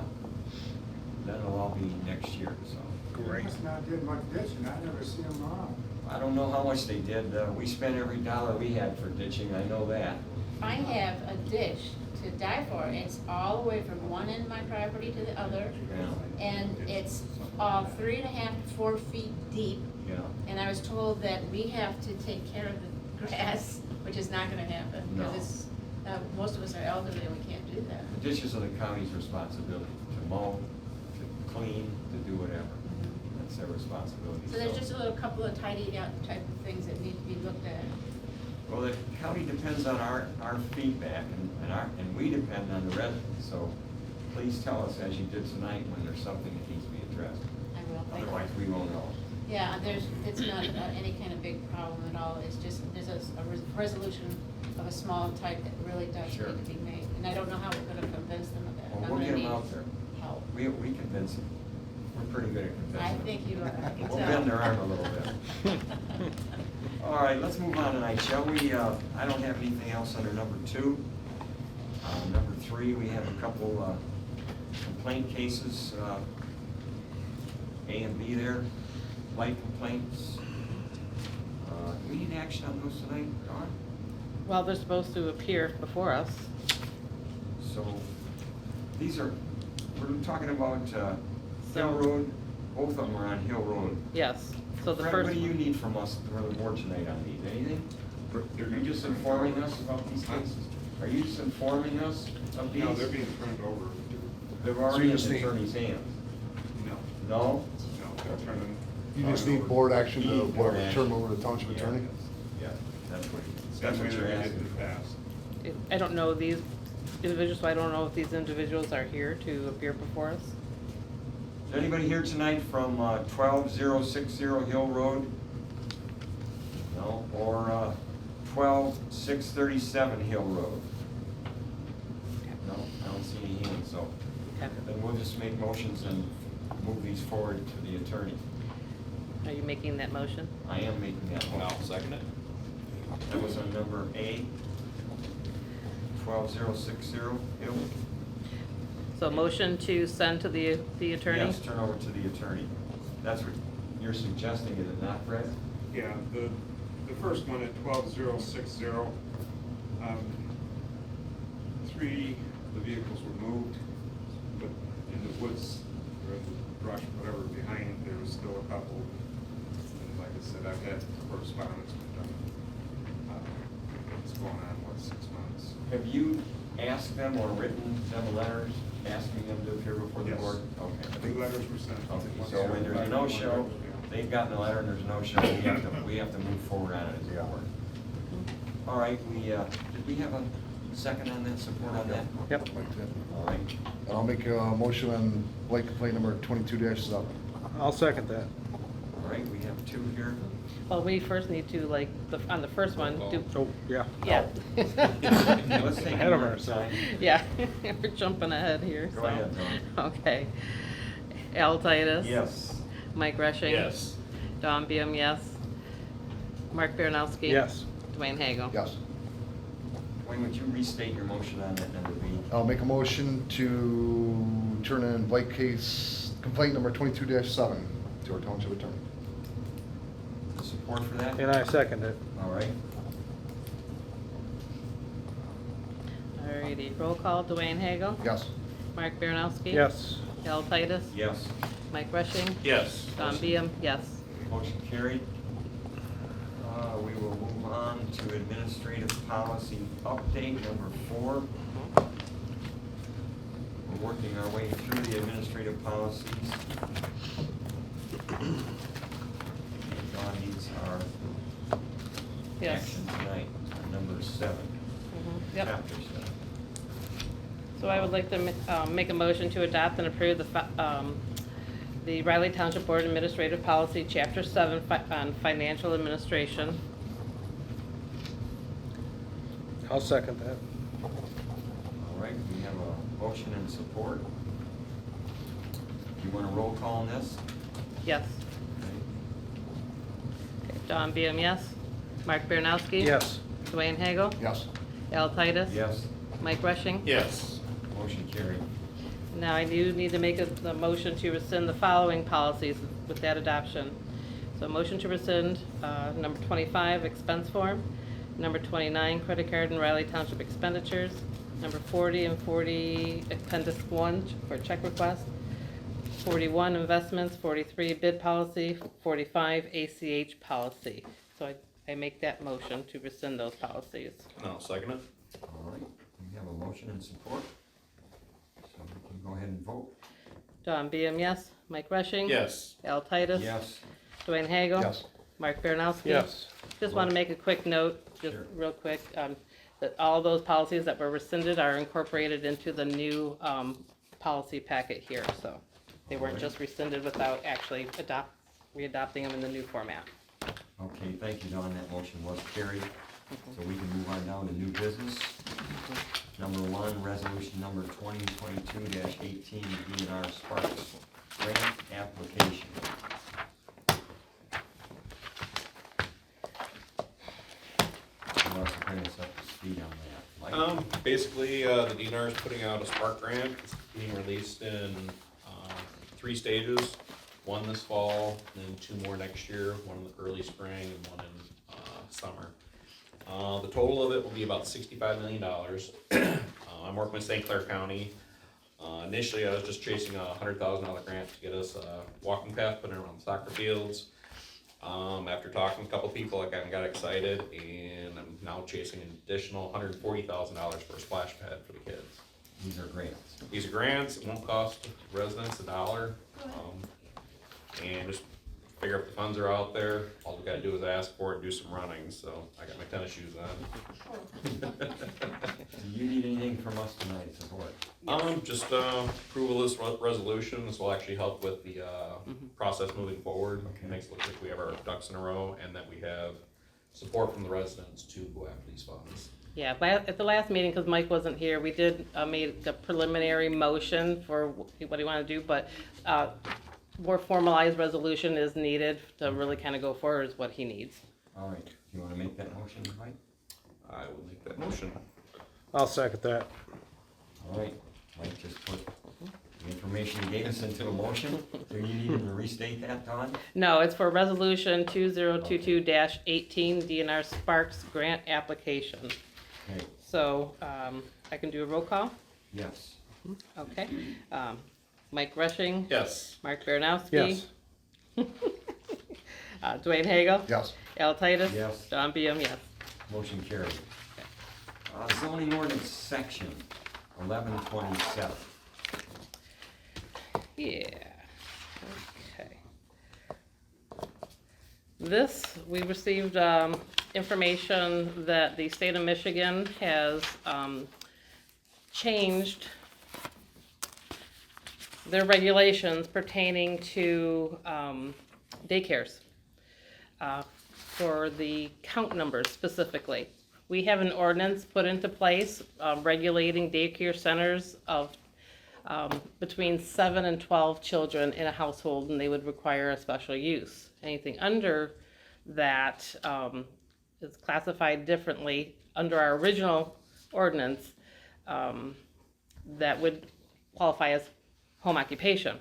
then it'll all be next year, so. They must not did much ditching, I never see them around. I don't know how much they did. We spent every dollar we had for ditching, I know that. I have a ditch to die for. It's all the way from one end of my property to the other. Yeah, And it's 3.5 to 4 feet deep. yeah. And I was told that we have to take care of the grass, which is not gonna happen. No. Because it's, most of us are elderly and we can't do that. The ditches are the county's responsibility, to mow, to clean, to do whatever. That's their responsibility. So there's just a little couple of tidy out type of things that need to be looked at. Well, the county depends on our feedback, and we depend on the residents, so please tell us, as you did tonight, when there's something that needs to be addressed. I will, thank you. Otherwise, we won't know. Yeah, it's not any kind of big problem at all. It's just, there's a resolution of a small type that really does Sure. need to be made. And I don't know how we're gonna convince them of that. Well, I'm we'll gonna get them need out there. help. We convince them. We're pretty good at convincing I them. think you are, I can We'll tell. bend their arm a little bit. All right, let's move on tonight, shall we? I don't have anything else under number 2. Number 3, we have a couple complaint cases, A and B there, light complaints. Do we need action on those tonight, Dawn? Well, they're supposed to appear before us. So, these are, we're talking about Hill So- Road, both of them are on Hill Road. Yes, so the Fred, first what do you one. need from us, from the board tonight on these? Anything? Are you just informing us about these cases? Are you just informing us of these? No, they're being turned over. They're So already you in just the need- attorney's hands? No, No? no, they're turning. You just need board action to Board whatever, action. turn them over to the township attorney? Yeah, that's what That's what you're they did asking in the for. past. I don't know these individuals, so I don't know if these individuals are here to appear before us. Is there anybody here tonight from 12060 Hill Road? No, or 12637 Hill Road? No, I don't see any hands, so Okay. then we'll just make motions and move these forward to the attorney. Are you making that motion? I am making that And I'll motion. second it. That was on number A, 12060 Hill. So motion to send to the attorney? Yes, turn over to the attorney. That's what you're suggesting, is it not, Fred? Yeah, the first one at 12060, 3 of the vehicles were moved, but in the woods, or in the brush, whatever behind, there was still a couple. And like I said, I've had correspondence with them. It's going on, 6 months? Have you asked them or written them letters asking them to appear before the Yes. board? Okay. 2 letters were sent. Okay, One so when there's a certified, no-show, one letter, yeah. they've gotten a letter and there's a no-show, we have to move forward on it as a Yeah. board. All right, did we have a second on that, support on that? Yep. All right, And I'll make a motion on light complaint number 22-7. I'll second that. all right, we have two here. Well, we first need to, like, on the first one, do, Oh, yeah. yeah. Let's take Ahead of one at a ourselves. time. Yeah, we're jumping ahead here, Go so. ahead, Dawn. Okay. Al Titus. Yes. Mike Rushing. Yes. Don Beam, yes. Mark Baranowski. Yes. Dwayne Hagel. Yes. Wayne, would you restate your motion on that number B? I'll make a motion to turn in Blake case complaint number 22-7 to our township attorney. Support for that? And I second it. All right. Alrighty, roll call, Dwayne Hagel. Yes. Mark Baranowski. Yes. Al Titus. Yes. Mike Rushing. Yes. Don Beam, yes. Motion carried. We will move on to administrative policy update number 4. We're working our way through the administrative policies. And Dawn needs our Yes. action tonight on number 7. Yep. Chapter 7. So I would like to make a motion to adopt and approve the Riley Township Board Administrative Policy, Chapter 7 on financial administration. I'll second that. All right, we have a motion and support. You want a roll call on this? Yes. Okay. Don Beam, yes. Mark Baranowski. Yes. Dwayne Hagel. Yes. Al Titus. Yes. Mike Rushing. Yes. Motion carried. Now, I do need to make a motion to rescind the following policies with that adoption. So motion to rescind number 25, expense form, number 29, credit card and Riley Township expenditures, number 40 and 40, appendix 1 for check request, 41, investments, 43, bid policy, 45, ACH policy. So I make that motion to rescind those policies. And I'll second it. All right, we have a motion and support. So we can go ahead and vote. Don Beam, yes. Mike Rushing. Yes. Al Titus. Yes. Dwayne Hagel. Yes. Mark Baranowski. Yes. Just want to make a quick note, just Sure. real quick, that all those policies that were rescinded are incorporated into the new policy packet here, so they weren't just rescinded without actually readopting them in the new format. Okay, thank you, Don. That motion was carried. So we can move on down to new business. Number 1, resolution number 2022-18, DNR Sparks grant application. Who wants to bring us up to speed on that? Mike? Basically, the DNR is putting out a Spark grant. It's being released in 3 stages. 1 this fall, and then 2 more next year, 1 in the early spring and 1 in summer. The total of it will be about $65 million. I'm working with St. Clair County. Initially, I was just chasing a $100,000 grant to get us a walking path put in around the soccer fields. After talking to a couple people, I kind of got excited, and I'm now chasing an additional $140,000 for a splash pad for the kids. These are grants. These are grants, it won't cost residents $1. And just figure if the funds are out there, all we gotta do is ask for it and do some running, so I got my tennis shoes on. Do you need anything from us tonight to support? Just approval of this resolution. This will actually help with the process moving forward. Okay. Makes it look like we have our ducks in a row and that we have support from the residents to go after these funds. Yeah, at the last meeting, because Mike wasn't here, we did make a preliminary motion for what he wanted to do, but more formalized resolution is needed to really kind of go forward is what he needs. All right, you want to make that motion, Mike? I will make that motion. I'll second that. All right, Mike just put the information you gave us into a motion. Do you need him to restate that, Don? No, it's for resolution 2022-18 DNR Sparks grant application. Okay, So I can do a roll call. yes. Okay. Mike Rushing. Yes. Mark Baranowski. Yes. Dwayne Hagel. Yes. Al Titus. Yes. Don Beam, yes. Motion carried. Zoning ordinance section 1127. Yeah. Okay. This, we received information that the state of Michigan has changed their regulations pertaining to daycares. For the count numbers specifically. We have an ordinance put into place regulating daycare centers of between 7 and 12 children in a household, and they would require a special use. Anything under that is classified differently under our original ordinance that would qualify as home occupation.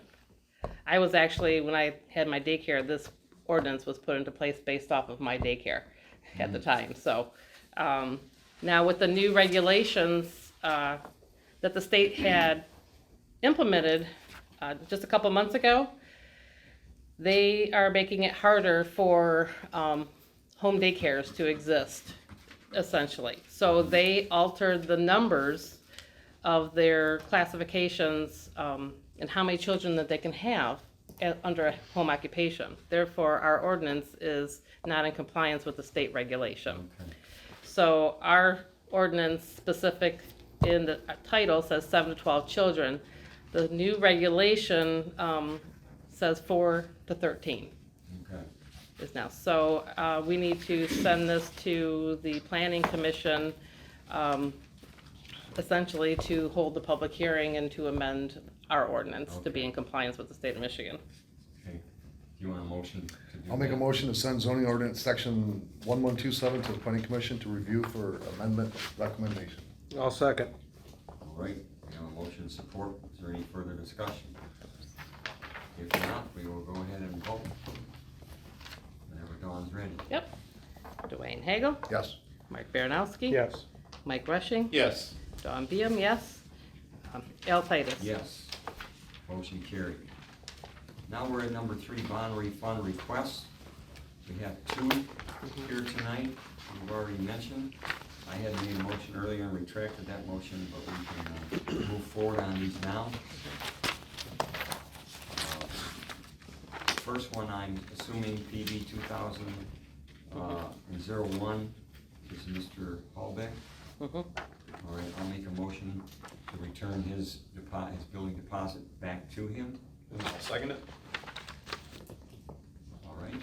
I was actually, when I had my daycare, this ordinance was put into place based off of my daycare at the time. So now with the new regulations that the state had implemented just a couple months ago, they are making it harder for home daycares to exist, essentially. So they altered the numbers of their classifications and how many children that they can have under a home occupation. Therefore, our ordinance is not in compliance with the state regulation. Okay. So our ordinance specific in the title says 7 to 12 children. The new regulation says 4 to 13 Okay. is now. So we need to send this to the planning commission essentially to hold the public hearing and to amend our ordinance to be in compliance with the state of Michigan. Okay. Do you want a motion to do I'll make a that? motion to send zoning ordinance section 1127 to the planning commission to review for amendment recommendation. I'll second. All right, we have a motion support. Is there any further discussion? If not, we will go ahead and vote. Whenever Dawn's ready. Yep. Dwayne Hagel, Yes. Mark Baranowski. Yes. Mike Rushing. Yes. Dawn Beam, yes. Al Titus. Yes. Motion carried. Now we're at number 3, bond refund requests. We have 2 here tonight, we've already mentioned. I had made a motion earlier and retracted that motion, but we can move forward on these now. First one, I'm assuming PB 2000-01 is Mr. Hallbeck. All right, I'll make a motion to return his building deposit back to him. And I'll second it. All right.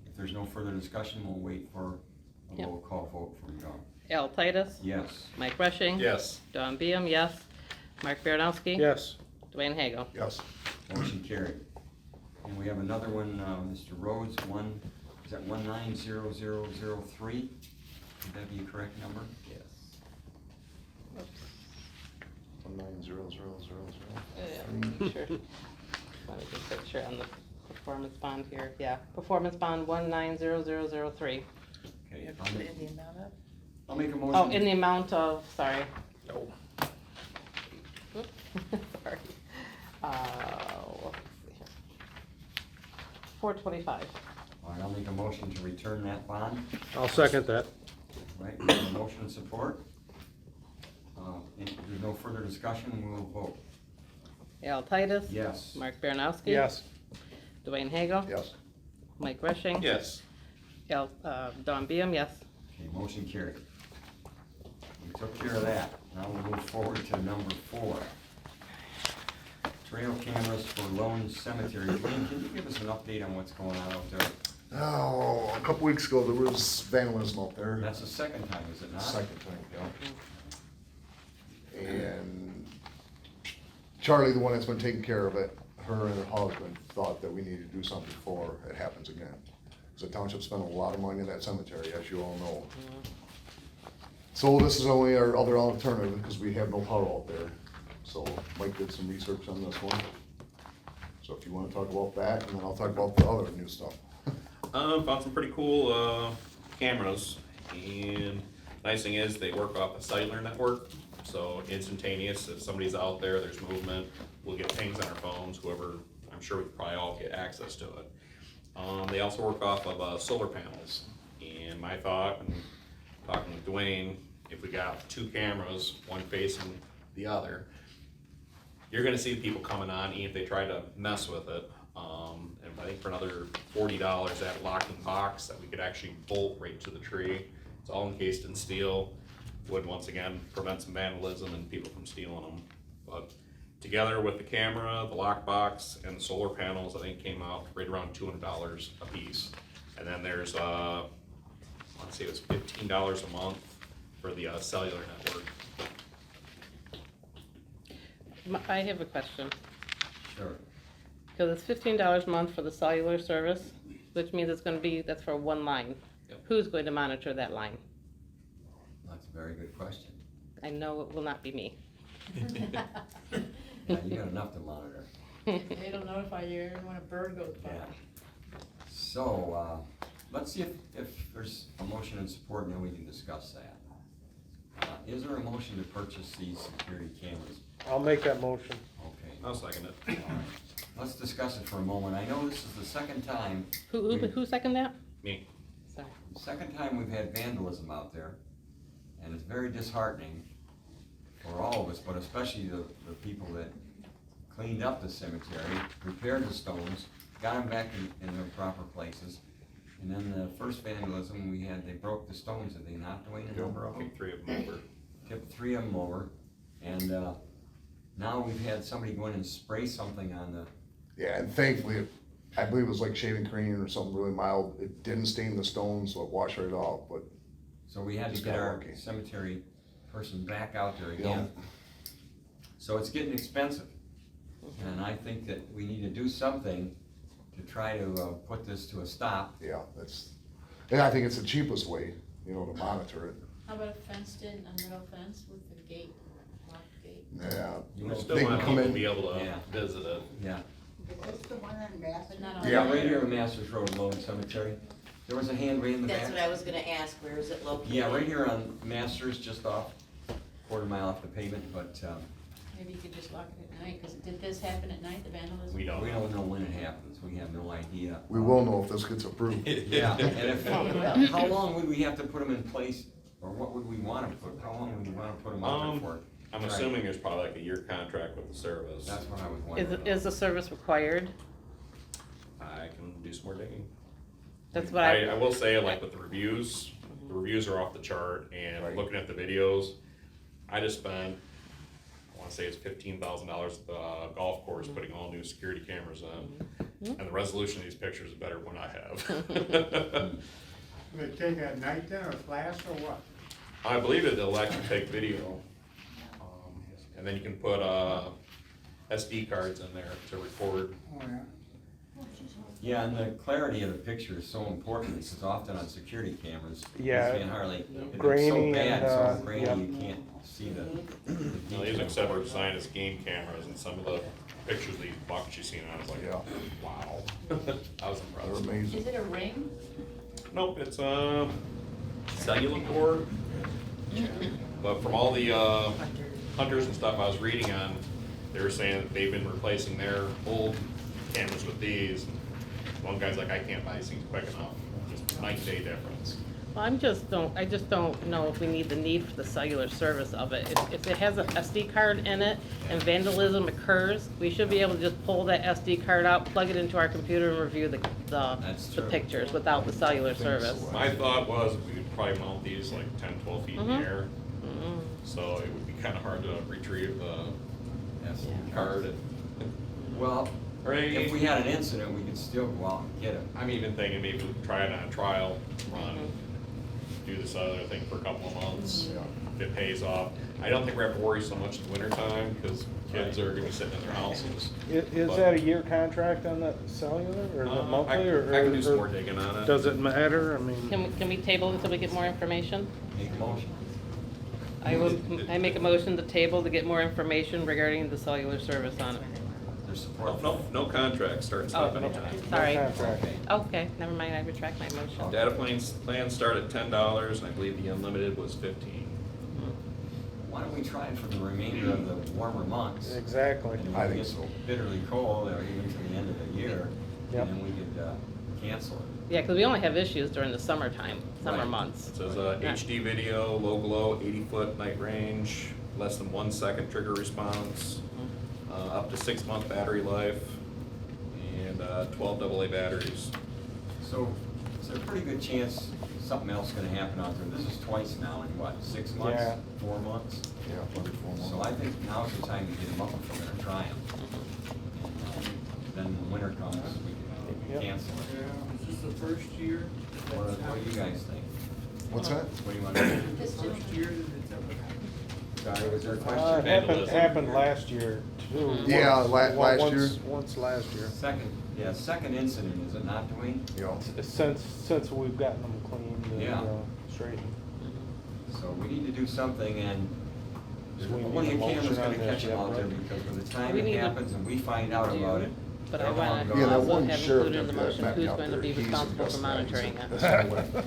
If there's no further discussion, we'll wait for a roll call vote from Dawn. Al Titus. Yes. Mike Rushing. Yes. Dawn Beam, yes. Mark Baranowski. Yes. Dwayne Hagel. Yes. Motion carried. And we have another one, Mr. Rhodes, is that 190003? Would that be a correct number? Yes. 190000. Sure. Let me just make sure on the performance bond here. Yeah, performance bond 190003. Okay. Put it in the amount of? I'll make a motion. Oh, in the amount of, sorry. No. Sorry. Let's see here. $425. All right, I'll make a motion to return that bond. I'll second that. Right, we have a motion and support. If there's no further discussion, we'll vote. Al Titus. Yes. Mark Baranowski. Yes. Dwayne Hagel. Yes. Mike Rushing. Yes. Dawn Beam, yes. Okay, motion carried. We took care of that. Now we'll move forward to number 4. Trail cameras for Lone Cemetery. Dwayne, can you give us an update on what's going on out there? Oh, a couple weeks ago, there was vandalism out there. That's the second time, is it not? Second time, yeah. And Charlie, the one that's been taking care of it, her and her husband thought that we needed to do something before it happens again. Because the township spent a lot of money in that cemetery, as you all know. So this is only our other alternative, because we have no power out there. So Mike did some research on this one. So if you wanna talk about that, and then I'll talk about the other new stuff. Found some pretty cool cameras, and nice thing is they work off a cellular network, so instantaneous. If somebody's out there, there's movement, we'll get pings on our phones. Whoever, I'm sure we could probably all get access to it. They also work off of solar panels, and my thought, and talking with Dwayne, if we got 2 cameras, one facing the other, you're gonna see people coming on, even if they try to mess with it. And I think for another $40, that locking box that we could actually bolt right to the tree. It's all encased in steel. Would once again prevent some vandalism and people from stealing them. But together with the camera, the lockbox, and the solar panels, I think came out right around $200 a piece. And then there's, let's see, it was $15 a month for the cellular network. I have a question. Sure. Because it's $15 a month for the cellular service, which means it's gonna be, that's for one line. Yep. Who's going to monitor that line? That's a very good question. I know it will not be me. Yeah, you got enough to monitor. It'll notify you when a bird goes by. Yeah. So, let's see if there's a motion and support, and then we can discuss that. Is there a motion to purchase these security cameras? I'll make that motion. Okay. I'll second it. All right. Let's discuss it for a moment. I know this is the second time. Who seconded that? Me. Sorry. Second time we've had vandalism out there, and it's very disheartening for all of us, but especially the people that cleaned up the cemetery, repaired the stones, got them back in their proper places. And then the first vandalism we had, they broke the stones, did they not, Dwayne? I think 3 of them over. Tipped 3 of them over, and now we've had somebody go in and spray something on the, Yeah, and thankfully, I believe it was like shaving cream or something really mild. It didn't stain the stones, so it washed right off, but so we had to Just get got our lucky. cemetery person back out there again. So it's getting expensive, and I think that we need to do something to try to put this to a stop. yeah, and I think it's the cheapest way, to monitor it. How about a fenced in, a metal fence with a gate, locked gate? Yeah. You We know, still they can want come people to in- be able to Yeah. visit it. Yeah. But not all. Yeah. Right here in Masters Road, Logan Cemetery. There was a hand right in the back. That's what I was gonna ask, where is it located? Yeah, right here on Masters, just off, quarter-mile off the pavement, but Maybe you could just lock it at night, because did this happen at night, the vandalism? We don't. we don't know when it happens. We have no idea. We will know if this gets approved. Yeah, and if, how long would we have to put them in place, or what would we want to put, how long would we want to put them out there for? I'm Right. assuming there's probably like a year contract with the service. That's what I was wondering. Is the service required? I can do some more digging. That's what I will say, like with the reviews are off the chart, and Right. looking at the videos, I just spent, I wanna say it's $15,000 at the golf course, putting all new security cameras in. And the resolution of these pictures is better than what I have. They take it at night then, or flash, or what? I believe it'll actually take video. And then you can put, SD cards in there to record. Oh, yeah. Yeah, and the clarity of the picture is so important, because often on security cameras, you Yeah. can't hardly, it's so Grainy bad, and, so grainy, yeah. you can't see the Now, these except are designed as game cameras, and some of the pictures of these buckets you seen, I was like, Yeah. wow. I was They're impressed. amazing. Is it a ring? Nope, it's cellular cord. But from all the hunters and stuff I was reading on, they were saying that they've been replacing their old cameras with these. One guy's like, I can't buy these things quick enough. Just night and day difference. Well, I just don't know if we need the need for the cellular service of it. If it has an SD card in it and vandalism occurs, we should be able to just pull that SD card out, plug it into our computer and review That's the true. pictures without the cellular service. My thought was we would probably mount these like 10, 12 feet in the Mhm. air. So it would be kind of hard to retrieve the Yes. card. Well, Right. if we had an incident, we could still go out and get it. I'm even thinking maybe we could try it on a trial run, do this other thing for a couple of months. If it pays off. I don't think we have to worry so much in the winter time, because kids are gonna be sitting in their houses. Is that a year contract on the cellular, or is it monthly, or? I can do some more digging on it. Does it matter? I mean, Can we table it until we get more information? Make a motion. I make a motion to table to get more information regarding the cellular service on it. There's support. No contract, start and stop Oh, anytime. Sorry. no contract. Okay, never mind, I retract my motion. Data plans start at $10, and I believe the unlimited was $15. Why don't we try it for the remainder of the warmer months? Exactly. And I when it think gets so. bitterly cold, or even to the end of the year, Yep. and then we could cancel it. Yeah, because we only have issues during the summertime, summer Right. months. It says HD video, low glow, 80-foot night range, less than 1 second trigger response, up to 6-month battery life, and 12 AA batteries. So, is there a pretty good chance something else gonna happen out there. This is twice now in what, 6 months? Yeah. 4 months? Yeah, probably 4 months. So I think now's the time to get them up if we're gonna try them. Then when winter comes, we Yep. can cancel it. Is this the first year? What do you guys think? What's that? What do you want to do? First year that it's ever happened? Sorry, was there a It question? happened last year too. Yeah, Once- last once- year. Once last year. Second incident, is it not, Dwayne? Yeah. Since we've gotten them cleaned and Yeah. straightened. So we need to do something, and So we only a need a camera's motion gonna on catch this, them out yeah, there, right? because by the time We it need to happens and we find out about it. But I they're long want gone. Yeah, that to also one have sheriff included in the that motion met me who's out going to there, be he's responsible for investigating. monitoring He it. said, "That's no way." Yeah.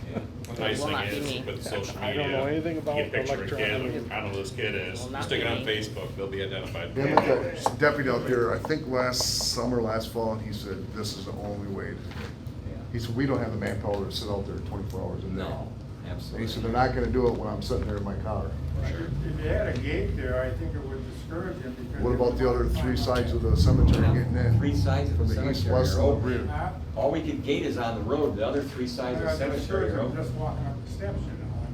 The nice Will thing not be is me. with social I media. don't know anything about You get a picture of a electronic. kid, I don't know who this kid is, Will not stick it be on me. Facebook, they'll be identified. Him and that deputy out there, I think last summer, last fall, he said, this is the only way to do it. He said, we don't have the manpower to sit out there 24 hours a day. No, And absolutely. he said, they're not gonna do it when I'm sitting there in my car. If you had a gate there, I think it would discourage them because. What about the other 3 sides of the cemetery getting in? 3 sides of From the the east, cemetery west, are and open. rear. Huh? All we could gate is on the road, the other 3 sides of the cemetery Discourage are them open. just walking up the steps,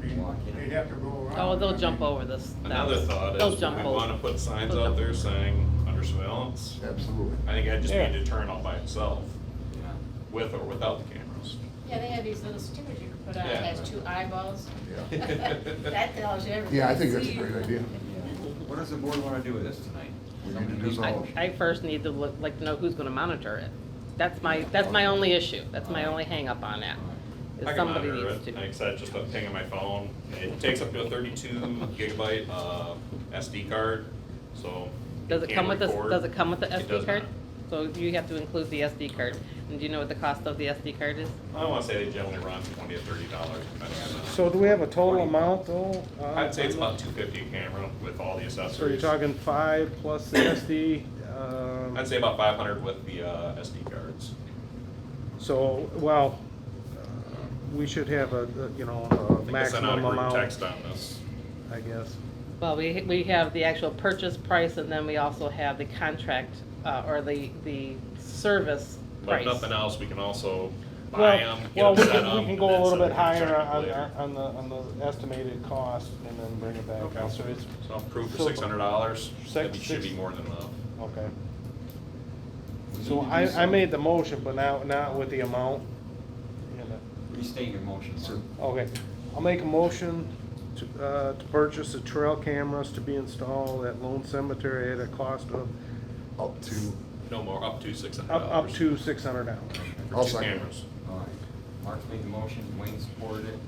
you know, Walk I in. mean, they'd have to go around. Oh, they'll I jump mean, over this. Another thought They'll is, jump we over. wanna put signs They'll out jump there over. saying, under surveillance. Absolutely. I think that'd just be Yeah. a deterrent all by itself, Yeah. with or without the cameras. Yeah, they have these little stickers you can put on, Yeah. it has 2 eyeballs. Yeah. That tells you everything. Yeah, I think that's a great idea. What does the board wanna do with this tonight? We need to Somebody do make a something. motion. I first need to like to know who's gonna monitor it. That's my only issue. That's my only hang up on that. I Is can somebody monitor needs it, to. like I said, just a ping on my phone. It takes up to a 32 gigabyte SD card, so. Does it can come with the, record. does it come with the It SD does card? not. So you have to include the SD card. And do you know what the cost of the SD card is? I wanna say they generally run $20 to $30, depending on the. So do we have a total amount though? I'd say it's about $250 a camera with all the accessories. So you're talking 5 plus the SD? I'd say about 500 with the SD cards. So, well, we should have a, you know, I a think I sent out a maximum group amount, text on this. I guess. Well, we have the actual purchase price and then we also have the contract, or the service But if price. nothing else, we can also buy Well, them, well, get we them set up. can, we can and go a then little set bit up and check higher it later. on the estimated cost and then bring it back. Okay. So it's, So I'm approved for so- $600, that should six- be more than enough. okay. We So need to do I something. made the motion, but now, not with the amount. in it. Restate your motion, Mark. Okay, I'll make a motion to purchase the trail cameras to be installed at Lone Cemetery at a cost of Up to, No more, up to $600. up to $600. For I'll 2 second. cameras. All right. Mark's made the motion, Wayne supported it.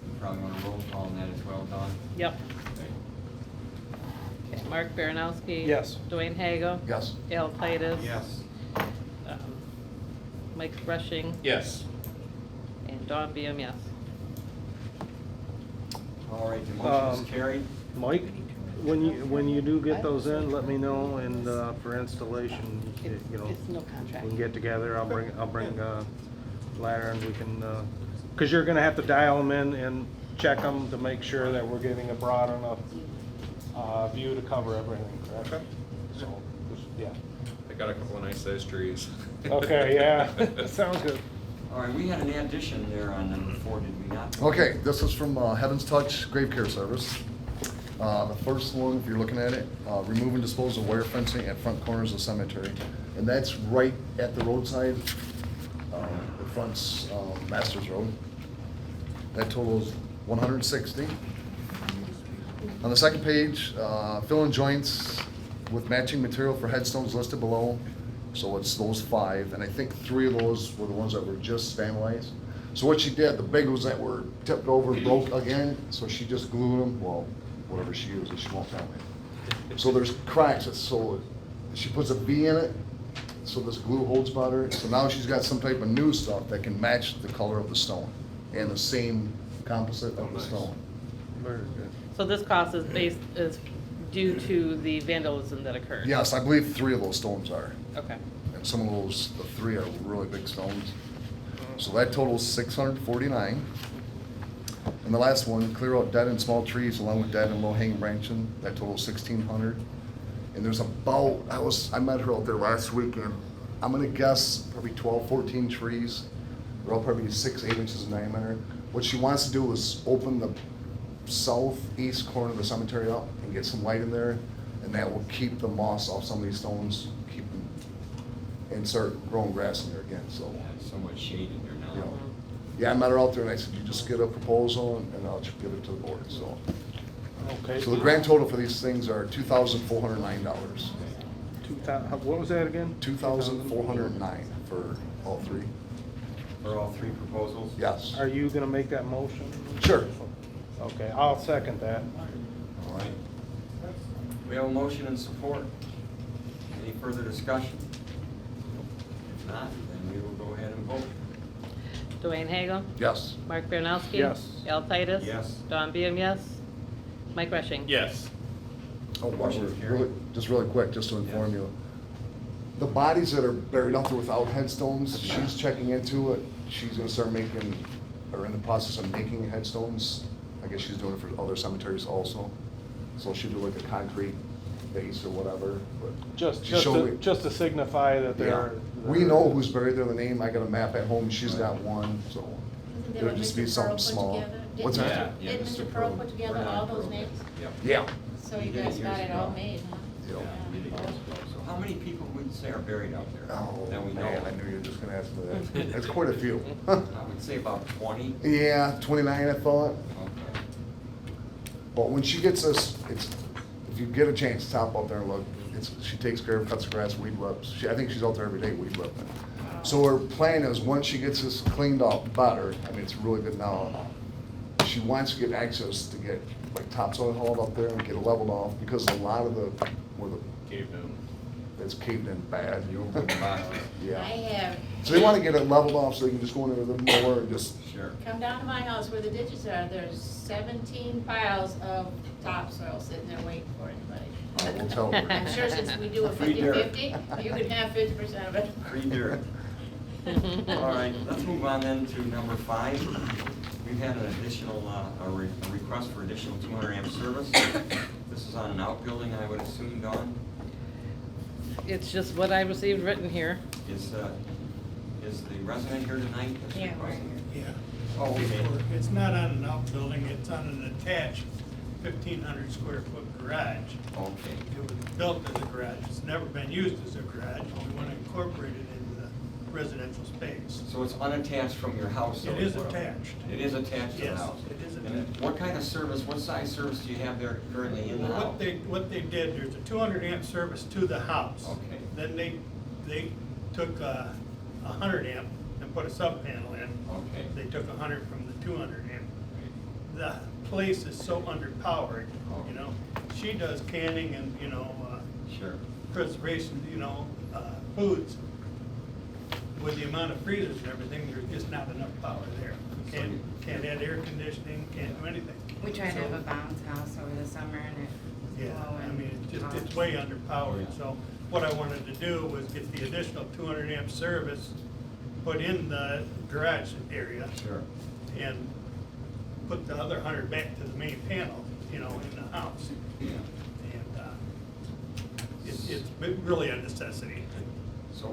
You probably want to roll call on that as well, Don? Yep. Okay, Mark Baranowski. Yes. Dwayne Hago. yes. Al Titus. Yes. um, Mike Rushing. Yes. And Dawn Beam, yes. All right, the motion is Um, carried. Mike, when you do get those in, let me know, and for installation, you know, It's no contract. we can get together, I'll bring ladder and we can, cause you're gonna have to dial them in and check them to make sure that we're getting a broad enough view to cover everything, correct? Okay. So, yeah. I got a couple of nice sized trees. Okay, yeah, sounds good. All right, we had an addition there on number 4, did we not? Okay, this is from Heaven's Touch Grave Care Service. The first one, if you're looking at it, remove and dispose of wire fencing at front corners of cemetery. And that's right at the roadside, the front's Masters Road. That totals $160. On the second page, fill in joints with matching material for headstones listed below. So it's those 5, and I think 3 of those were the ones that were just vandalized. So what she did, the big ones that were tipped over broke again, so she just glued them, well, whatever she uses, she won't tell me. So there's cracks, so she puts a V in it, so this glue holds better. So now she's got some type of new stuff that can match the color of the stone and the same composite of the nice. stone. Very good. So this cost is due to the vandalism that occurred? Yes, I believe 3 of those stones are. Okay. And some of those, the 3 are really big stones. So that totals $649. And the last one, clear out dead and small trees along with dead and low hanging branches. That totals $1,600. And there's about, I met her out there last weekend. I'm gonna guess probably 12, 14 trees They'll probably be 6, 8 inches in diameter. What she wants to do is open the southeast corner of the cemetery up and get some light in there, and that will keep the moss off some of these stones, keep them, and start growing grass in there again, so. Yeah, so much shade in there now. You know. Yeah, I met her out there and I said, you just get a proposal and I'll give it to the board, so. Okay. So the grand total for these things are $2,409. What was that again? 2,409 for all three. For all three proposals? Yes. Are you gonna make that motion? Sure. Okay, I'll second that. All right. We have a motion and support. Any further discussion? If not, then we will go ahead and vote. Dwayne Hagel, Yes. Mark Baranowski. Yes. Al Titus. Yes. Don Beam, yes. Mike Rushing. Yes. Oh, Motion carried. really quick, just to inform you. The bodies that are buried out there without headstones, she's checking into it. She's gonna start making, or in the process of making headstones. I guess she's doing it for other cemeteries also. So she'll do like a concrete base or whatever, but. Just she showed me- to signify that Yeah. they're. We know who's buried there, the name, I got a map at home, she's got one, so. Isn't that It'll what just Mr. be Pearl something put small. together? What's Didn't that? Did Mr. Pearl put together all those names? Yep. Yeah. So you He did guys got years it all ago. made, huh? Yep. He did years ago. So how many people would you say are buried out there? Oh, That we know man, of? I knew you were just gonna ask me that. It's quite a few. I would say about 20. Yeah, 29, I thought. Okay. But when she gets us, it's, if you get a chance, stop out there and look. She takes care of, cuts the grass, weed whips. I think she's out there every day weed whipping. So her plan is, once she gets this cleaned up better, I mean, it's really good now. She wants to get access to get like topsoil hauled up there and get it leveled off, because a lot of the, where the, Caved in. it's caved in bad. You open the box. I Yeah. have. So they wanna get it leveled off so they can just go in there with a mower and just, Sure. Come down to my house where the ditches are, there's 17 piles of topsoil sitting there waiting for anybody. I will tell her. I'm sure since we do a Free dirt. 50-50, you could have 50% of it. Free dirt. All right, let's move on then to number 5. We've had an additional, a request for additional 200 amp service. This is on an outbuilding, I would assume, Dawn? It's just what I received written here. Is the resident here tonight? that's Yeah, requesting? Yeah. Oh, okay. It's not on an outbuilding, it's on an attached 1,500 square foot garage. Okay. It was built as a garage, it's never been used as a garage, we want to incorporate it into the residential space. So it's unattached from your house? It though, is what- attached. It is attached to the Yes, house? it is And attached. what kind of service, what size service do you have there currently in the house? What they did, there's a 200 amp service to the house. Okay. Then they took a 100 amp and put a sub panel in. Okay. They took 100 from the 200 amp. The place is so underpowered, you know. She does canning and, you know, Sure. preservation, you know, foods. With the amount of freezers and everything, there's just not enough power there. So Can't, you- can't add air conditioning, can't do anything. We tried to So- have a bounce house over the summer and it was Yeah, I blowing. mean, it's way underpowered, Yeah. so what I wanted to do was get the additional 200 amp service put in the garage area Sure. and put the other 100 back to the main panel, you know, in the house. Yeah. And, it's really a necessity. So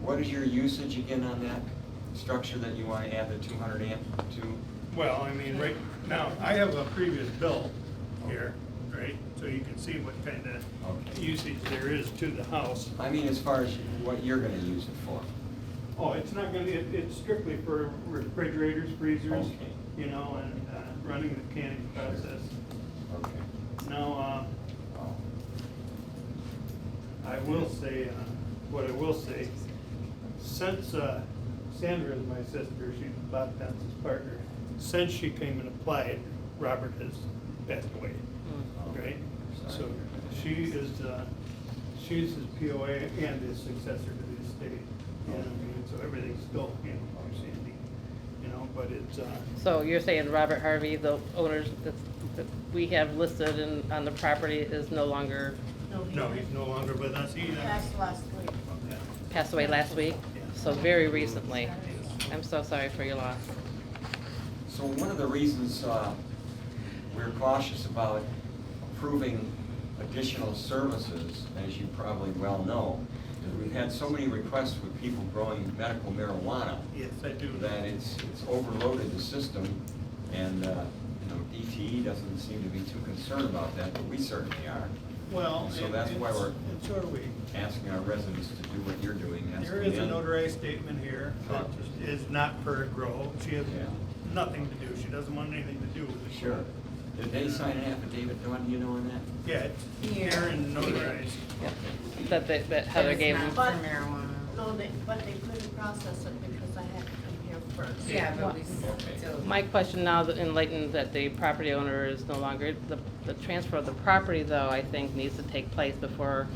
what is your usage again on that structure that you want to add the 200 amp to? Well, I mean, right now, I have a previous bill here, right? So you can see what kind of Okay. usage there is to the house. I mean, as far as what you're going to use it for? Oh, it's not gonna, it's strictly for refrigerators, freezers, Okay. you know, and, running the canning process. Okay. Now, I will say, what I will say, since, Sandra is my sister, she's Bob Pence's partner, since she came and applied, Robert has passed away, right? So she is, she's his POA and his successor to the estate. You know what I mean? So everything's still, you know, through Sandy, you know, but it's, So you're saying Robert Harvey, the owners that we have listed on the property is no longer no, he's no longer with us either. Passed last week. Yeah. passed away last week? So very recently. I'm so sorry for your loss. So one of the reasons we're cautious about approving additional services, as you probably well know, Because we've had so many requests with people growing medical marijuana Yes, I do. that it's overloaded the system, and, DTE doesn't seem to be too concerned about that, but we certainly are. Well, So that's why we're and so are we. asking our residents to do what you're doing. There asking is a them- notarized statement here that is not per grow. She has Yeah. nothing to do. She doesn't want anything to do with it. Sure. Did they sign an affidavit, Dawn, do you know on that? Yeah, it's here and notarized. That Heather It's gave not them. for marijuana. No, but they couldn't process it because I had to come here first. Yeah, but we Okay. still. My question now that enlightened that the property owner is no longer, the transfer of the property though, I think needs to take place before,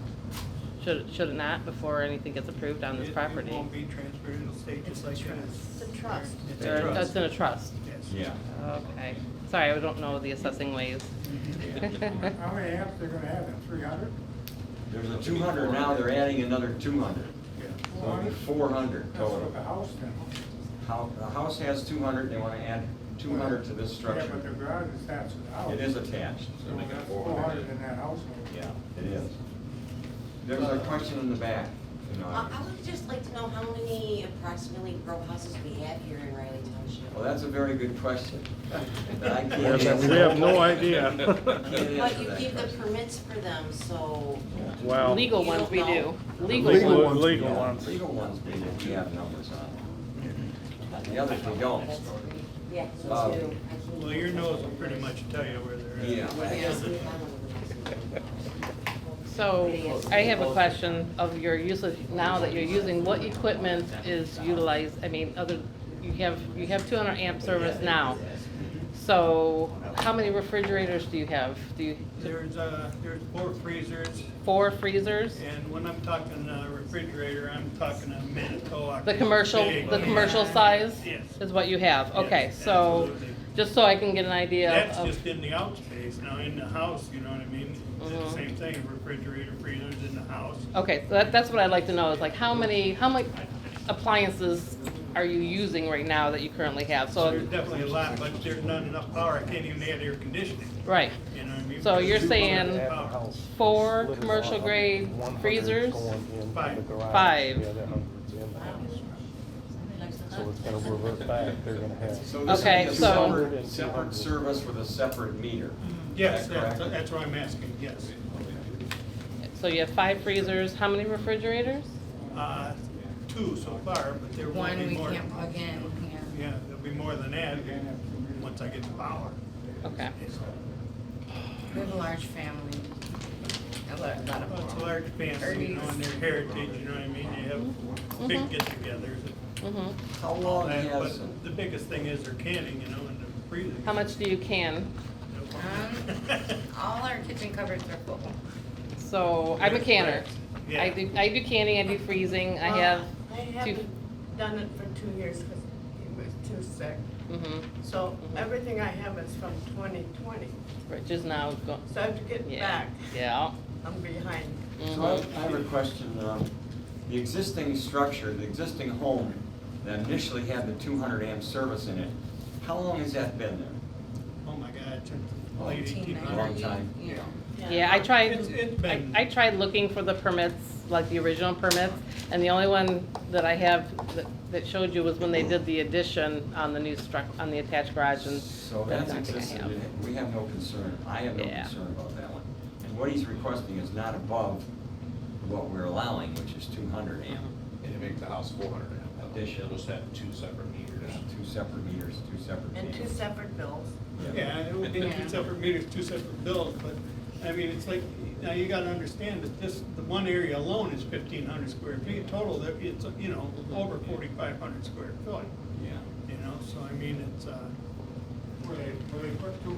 should it not, before anything gets approved on this It property? won't be transferred. It'll stay just like that. It's a trust. It's Or a trust. it's in a trust? Yes. Yeah. Okay. Sorry, I don't know the assessing ways. How many amps they're gonna have, 300? There's a 200 now, they're adding another 200. Yeah. So it'll be 400 That's what the total. house then. The house has 200, they want to add 200 to this Yeah, but the structure. garage is attached to the house. It is attached. So that's 400 in that household. Yeah, it is. There's a question in the back, I would just like to know how many approximately grow houses we have here in Riley Township. Well, that's a very good question. But I can't We answer have that. no idea. I can't answer But you that give the question. permits for them, so. Well, Legal You ones don't we do. know? Legal Legal ones. ones. legal Yeah, ones. Legal ones, we have numbers on. The others we don't. Yeah, me too. Um, I can't- Well, your nose will pretty much tell you where they're at. Yeah. So I have a question of your usage, now that you're using, what equipment is utilized, I mean, you have 200 amp service now. So how many refrigerators do you have? There's 4 freezers, 4 freezers? and when I'm talking refrigerator, I'm talking a Manitowoc. The commercial Big. size? Yes. Is what you have? Okay, Yes, so, absolutely. just so I can get an idea That's of, just in the outspace. Now, in the house, you know what I mean? It's the Mhm. same thing, refrigerator, freezers in the house. okay, so that's what I'd like to know, is like, how many appliances are you using right now that you currently have? So So, there's definitely a lot, but there's not enough power. I can't even add air conditioning, right, you know what I mean? So you're Because saying there's no power. 4 commercial grade freezers? 5. 5. Yeah, that hundred's in the house. So it's gonna revert back, they're gonna have. So this Okay, is a so- separate service with a separate meter. Yes, Is that correct? that's what I'm asking, yes. So you have 5 freezers, how many refrigerators? 2 so far, but there will One be we more. can't plug in, yeah. Yeah, there'll be more than that once I get the power. Okay. We have a large family. A lot of. Well, it's a large family, you know, and their heritage, you know what I mean? You have big Mhm. get-togethers. Mm-hmm. How long has, But the biggest thing is their canning, you know, and the freezing. How much do you can? All our kitchen cupboards are full. So, I'm a canner. Yeah. I do canning, I do freezing, I have I 2, haven't done it for 2 years because he was too sick. mm-hmm, So everything I have is from 2020. which is now going, So I have to get yeah, back. yeah. I'm behind. so I have a question. The existing structure, the existing home that initially had the 200 amp service in it, how long has that been there? Oh my God, since the late 1800s. Long time. Yeah. Yeah, I tried, It's been- I tried looking for the permits, like the original permits, and the only one that I have that showed you was when they did the addition on the new on the attached garage, and So that's that's not gonna existed, have. we have no concern, I have no Yeah. concern about that one. And what he's requesting is not above what we're allowing, which is 200 amp. And it makes the house 400 amp. Addition. It'll just have 2 separate meters. 2 separate meters, 2 separate And 2 meters. separate bills. Yeah, it would be Yeah. 2 separate meters, 2 separate bills, but, I mean, it's like, now you gotta understand that the one area alone is 1,500 square feet. Total, that it's, you know, over 4,500 square foot, Yeah. you know, so I mean, it's, Will they put two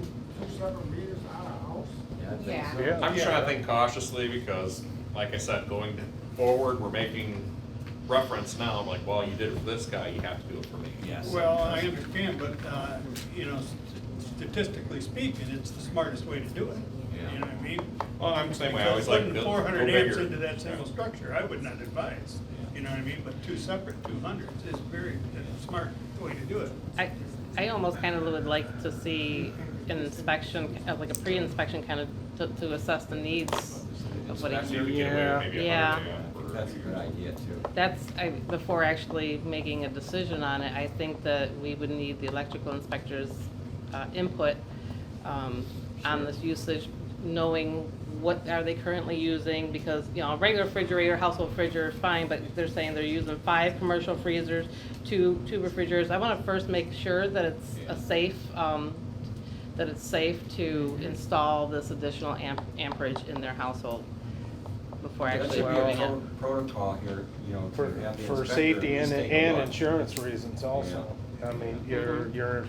separate meters on a house? Yeah, I think Yeah. so. Yeah. I'm just trying to think cautiously because, like I said, going forward, we're making reference now, I'm like, well, you did it for this guy, you have to do it for me. Yes. Well, I understand, but, you know, statistically speaking, it's the smartest way to do it. You know what I mean? Well, I'm the same way, I always like to Putting go 400 amps bigger. into that single structure, I would not advise, you know what I mean? But 2 separate 200s is very smart way to do it. I almost kind of would like to see an inspection, like a pre-inspection kind of, to assess the needs of what See if he, we can get away with maybe Yeah. 100 amp or that's a good idea too. Before actually making a decision on it, I think that we would need the electrical inspector's input on this usage, knowing what are they currently using, because, you know, a regular refrigerator, household refrigerator is fine, but they're saying they're using 5 commercial freezers, two refrigerators. I wanna first make sure that it's a safe, to install this additional amperage in their household before That actually should be doing a it. protocol here, you know, to have the For inspector safety at least and, take a look. insurance reasons also. I mean, you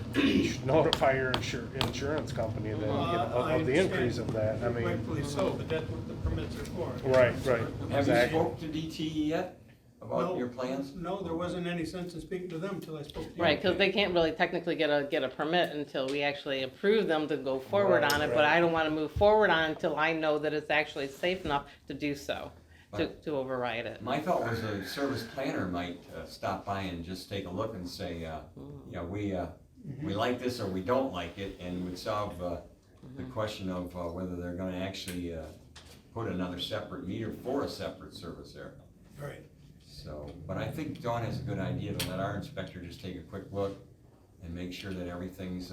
should notify your insurance company that, you know, of the increase of that, I mean. Rightfully so, but that's what the permits are for. Right, Have you exactly. spoke to DTE yet about your plans? No, there wasn't any sense in speaking to them until I spoke to you. Right, because they can't really technically get a permit until we actually approve them to go forward Right, on it, but right. I don't wanna move forward on it until I know that it's actually safe enough to do so, to override it. My thought was a service planner might stop by and just take a look and say, yeah, we like this or we don't like it, and would solve the question of whether they're gonna actually put another separate meter for a separate service area. Right. So, but I think Dawn has a good idea to let our inspector just take a quick look and make sure that everything's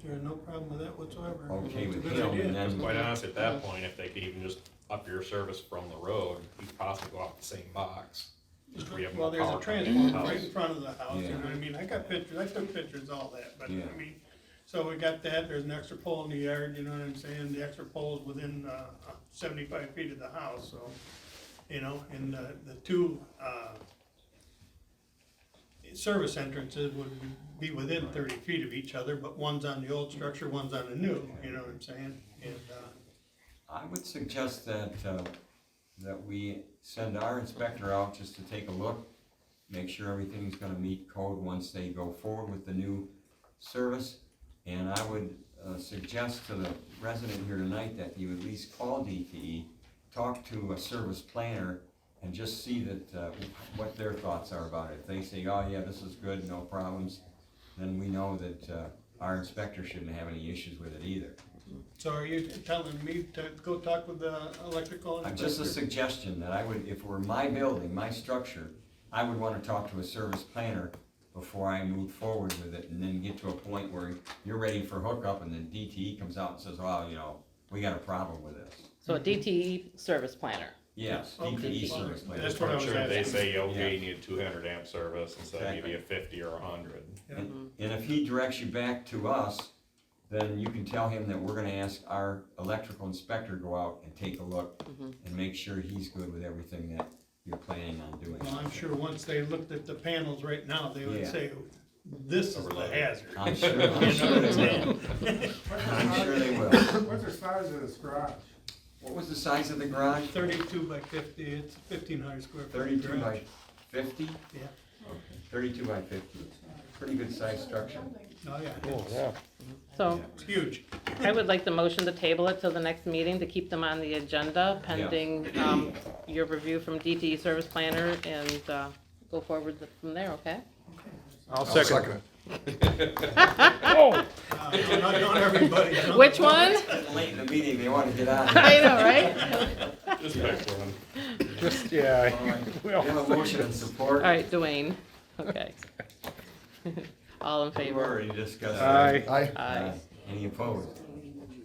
There's no problem with that whatsoever. okay It's a with good him, idea. and then. Quite honestly, at that point, if they could even just up your service from the road, you could possibly go off the same box. Just we have Well, more there's a power coming transformer in the right house. in front of the house, you Yeah. know what I mean? I got pictures, I took pictures, all that, but, Yeah. I mean, so we got that, there's an extra pole in the yard, you know what I'm saying? The extra pole is within, 75 feet of the house, so, you know, and, the two, service entrances would be within 30 feet of each other, but one's on the old structure, one's on the new, you know what I'm saying? And, I would suggest that we send our inspector out just to take a look, make sure everything's gonna meet code once they go forward with the new service. And I would suggest to the resident here tonight that you at least call DTE, talk to a service planner, and just see that, what their thoughts are about it. If they say, oh yeah, this is good, no problems, then we know that our inspector shouldn't have any issues with it either. so are you telling me to go talk with the electrical inspector? Just a suggestion that I would, if it were my building, my structure, I would wanna talk to a service planner before I move forward with it, and then get to a point where you're ready for hookup, and then DTE comes out and says, oh, you know, we got a problem with this. So a DTE service planner. Yes, Okay, DTE well, service planner. that's what I I'm was sure they asking. say, okay, Yeah. you need a 200 amp service instead of maybe a 50 or 100. And if he directs you back to us, then you can tell him that we're gonna ask our electrical inspector to go out and take a look and make sure he's good with everything that you're planning on doing. Well, I'm sure once they looked at the panels right now, they would Yeah. say, this is the hazard. I'm sure they will. I'm sure they will. What's the size of this garage? What was the size of the garage? 32 by 50, it's 1,500 square foot. 32 garage. by 50? Yeah, 32 by 50. Pretty good sized structure. oh yeah, Oh, yeah. So it's huge. I would like the motion to table it till the next meeting to keep them on the agenda pending, your review from DTE service planner, and, go forward from there, okay? I'll I'll second it. Oh, Not everybody. which one? Late in the meeting, they want to get out. I know, right? Just pick one. Just, yeah. All right. we We have a motion and support. All right, Dwayne, okay. All in We've favor? already discussed that. Aye. Aye. Aye. Any opposed?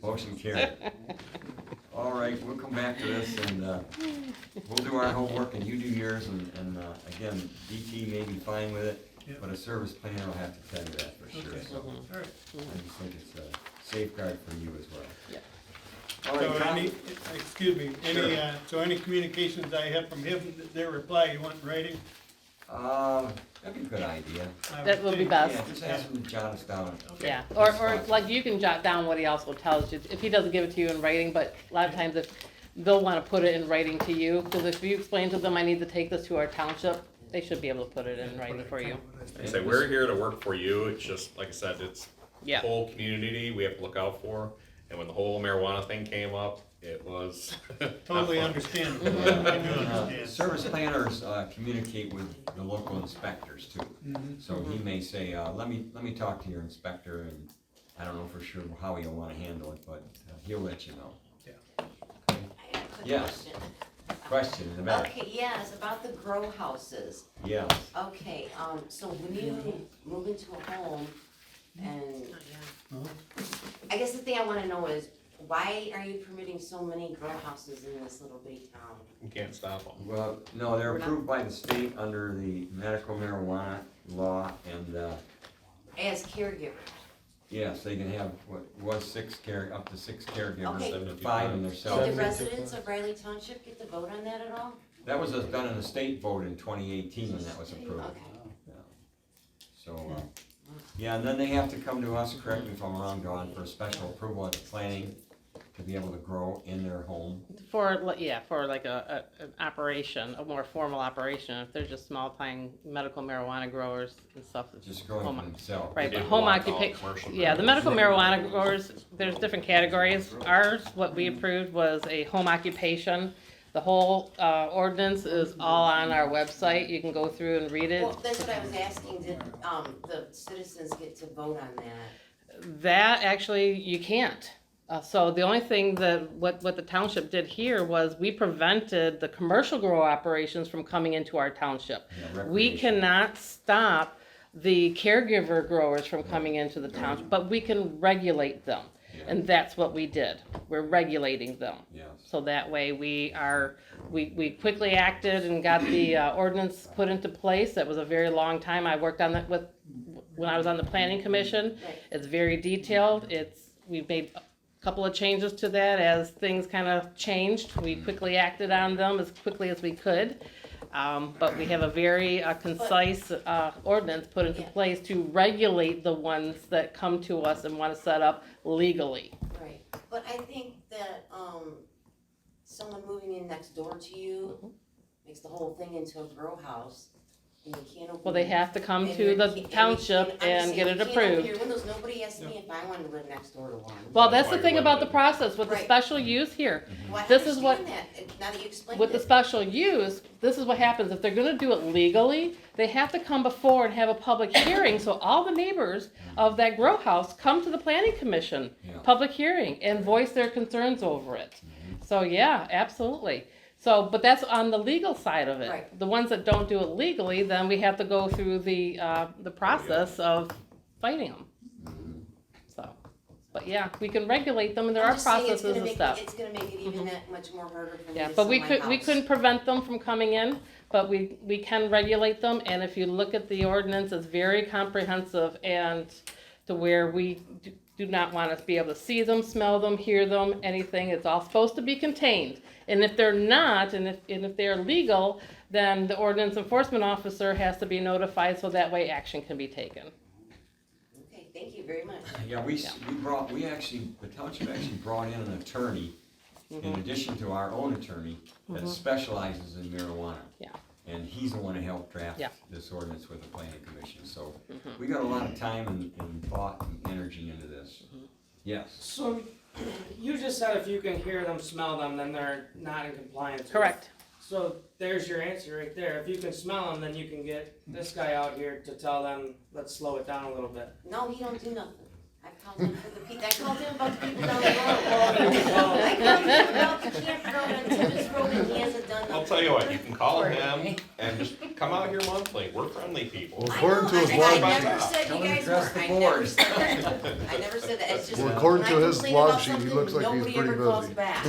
Motion carried. All right, we'll come back to this, and we'll do our homework and you do yours, and again, DT may be fine with it, Yep. but a service planner will have to tell you that for sure. Okay, So all right. I just think it's a safeguard for you as well. Yeah. All So right, Tom? any, excuse me, any, so any communications I have from him, their reply, you want in writing? That'd be a good idea. I That would be think. best. Yeah, just ask him to jot us down. Yeah, or like you can jot down what he also tells you, if he doesn't give it to you in writing, but a lot of times if, they'll wanna put it in writing to you, cause if you explain to them, I need to take this to our township, they should be able to put it in writing for you. I say, we're here to work for you, it's just, like I said, it's Yeah. whole community we have to look out for, and when the whole marijuana thing came up, it was. Totally not fun. understandable, I do understand. Service planners communicate with the local inspectors too. So he may say, let me talk to your inspector, and I don't know for sure how he'll wanna handle it, but he'll let you know. Yeah. I have a quick Yes. question. question in the back. Okay, yes, about the grow houses. Yes. Okay, so when you move into a home and, I guess the thing I wanna know is, why are you permitting so many grow houses in this little bitty town? You can't stop them. Well, no, they're approved by the state under the medical marijuana law, and, As caregivers? yes, they can have, what, was up to six caregivers, Okay. 5 in Did themselves. the residents of Riley Township get to vote on that at all? That was done in a state vote in 2018 when that was approved. Okay. So, yeah, and then they have to come to us, correct me if I'm wrong, Dawn, for a special approval at the planning to be able to grow in their home. For like an operation, a more formal operation. If they're just small time medical marijuana growers and stuff. it's Just growing home- for themselves. Right, They but do home want all occupation, commercial yeah, the growers. medical marijuana growers, there's different categories. Ours, what we approved was a home occupation. The whole ordinance is all on our website. You can go through and read it. Well, that's what I was asking, did, the citizens get to vote on that? That actually, you can't. So the only thing that, what the township did here was we prevented the commercial grow operations from coming into our township. Yeah, We recreation. cannot stop the caregiver growers from coming into the township, but we can regulate them. Yeah. And that's what we did. We're regulating them. Yes. So that way we quickly acted and got the ordinance put into place. That was a very long time. I worked on that when I was on the planning commission. Right. It's very detailed. We've made a couple of changes to that as things kind of changed. We quickly acted on them as quickly as we could. But we have a very concise ordinance put into Yeah. place to regulate the ones that come to us and want to set up legally. Right, but I think that, someone moving in next door to you makes the whole thing into a grow house, and you can't open. Well, they have to come and to you the can't- township I'm just and get saying, it you can't open approved. your windows, nobody asked me if I wanted to live next door to one. Well, that's why the thing you're about the limited. process with the Right. special use here. Well, I This is what- understand that, now that you explained With the it. special use, this is what happens. If they're gonna do it legally, they have to come before and have a public hearing, so all the neighbors of that grow house come to the planning commission, Yeah. public hearing, and voice their concerns over it. So, yeah, absolutely. So, but that's on the legal side of it. Right. The ones that don't do it legally, then we have to go through the process of fighting them. So, but yeah, we can regulate them, and there I'm are just saying it's processes gonna and make stuff. It's gonna make it even that much more harder for me Yeah, to but sell we my we house. couldn't prevent them from coming in, but we can regulate them, and if you look at the ordinance, it's very comprehensive, and to where we do not want us to be able to see them, smell them, hear them, anything, it's all supposed to be contained. And if they're not, and if they're legal, then the ordinance enforcement officer has to be notified, so that way action can be taken. Okay, thank you very much. Yeah, the township actually brought in an attorney, in Mm-hmm. addition to our own attorney, that specializes in marijuana. Yeah. And he's the one who helped draft Yeah. this ordinance with the planning commission, so Mm-hmm. we got a lot of time and thought and energy into this. Mm-hmm. Yes, So, you just said if you can hear them, smell them, then they're not in compliance. with- Correct. So there's your answer right there. If you can smell them, then you can get this guy out here to tell them, let's slow it down a little bit. No, he don't do nothing. I called him for the people, I called him about the people down the road. I called him about the campground on Tibbetts Road, and he hasn't done nothing. I'll tell you what, you can call him and just come out here monthly. We're friendly people. Well, I according know, to his I log, never said Come you and guys address were, the I never board. said that. I never said that, it's just. Well, according when to I his complain log about sheet, he something, looks like he's nobody pretty ever calls busy. back.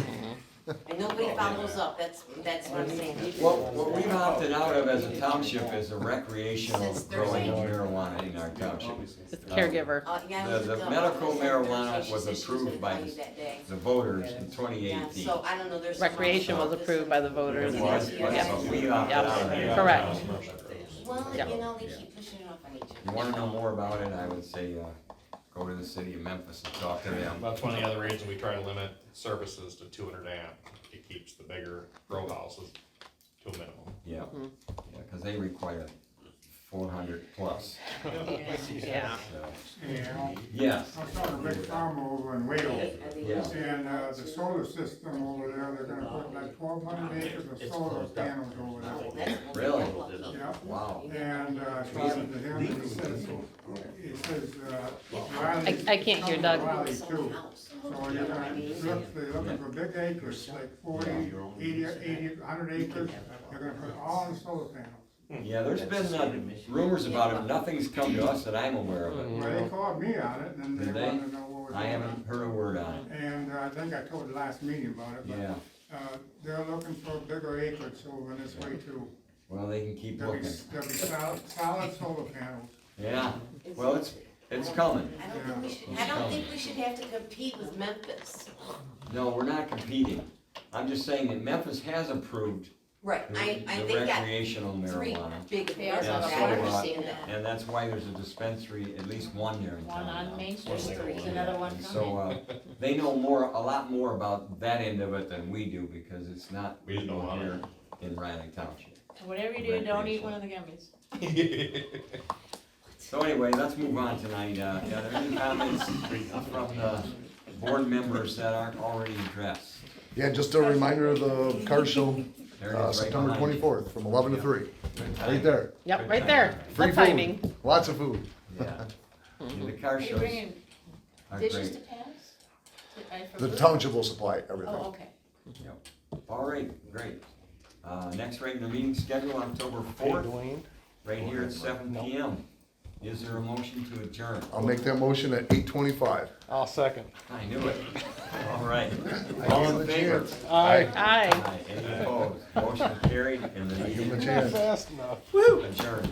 And nobody follows up, that's what I'm saying. what we've opted out of as a township is a recreational Since growing Thursday. of marijuana in our township. It's caregiver. Yeah, I The- was the dumb. medical I said marijuana Thursday, she was said she approved gonna by call you the- that day. The voters in Yeah, 2018. so I don't know, there's. Recreation was approved by the voters. It was, but we opted out of Yeah, that. correct. Well, Yeah. you know, they keep pushing it off on each other. You wanna know more about it, I would say, go to the city of Memphis and talk to them. That's one of the other reasons we try to limit services to 200 amp. It keeps the bigger grow houses to a minimum. Yeah, yeah, cause they require 400 plus. Yeah. So, And yes, I was on a big farm over in Wales, yeah. and, the solar system over there, they're gonna put like 1,200 acres of solar panels over there. Really? Yeah. Wow. And, talking to him, he says, Riley. I can't hear Doug. Riley too. So you're gonna, they're looking for big acres, like 40, 80, 100 acres, they're gonna put all the solar panels. Yeah, there's been rumors about it, nothing's come to us that I'm aware of it. Well, they called me on it, and Did they they? wanted to know what was I going on. haven't heard a word on it. And I think I told the last meeting about it, Yeah, but, they're looking for bigger acreage over this way too. well, they can keep There'll be, looking. there'll be solid solar panels. Yeah, well, it's coming. I don't think we should have to compete with Memphis. No, we're not competing. I'm just saying that Memphis has approved Right, the I the think that recreational three marijuana. big, They I also have a understand pharmacy. that. And that's why there's a dispensary, at least one there in One town now. on Main Street, there's another one And coming. so, they know a lot more about that end of it than we do, because it's not We didn't know legal about here it. in Riley Township. Whatever you do, don't eat one of the gummies. So anyway, let's move on tonight. Are there any comments from the board members that aren't already addressed? Yeah, just a reminder of the car show, There it is, right September behind you. 24th, from 11 to 3, Good right time. there. Yep, right there. Free Good timing. food, lots of food. Yeah. And the car Are you shows bringing are dishes to great. pass? For The food? township will supply everything. Oh, okay. Yep. All right, great. Next regular meeting scheduled October Hey, 4th, Dwayne. right here at 7 PM. Is there a motion to adjourn? I'll make that motion at 8:25. I'll second. I knew it. All right. I All give in him a favor? chance. Aye. Aye. Aye. Any opposed? Motion carried and the I give him meeting a Not chance. fast enough. adjourned.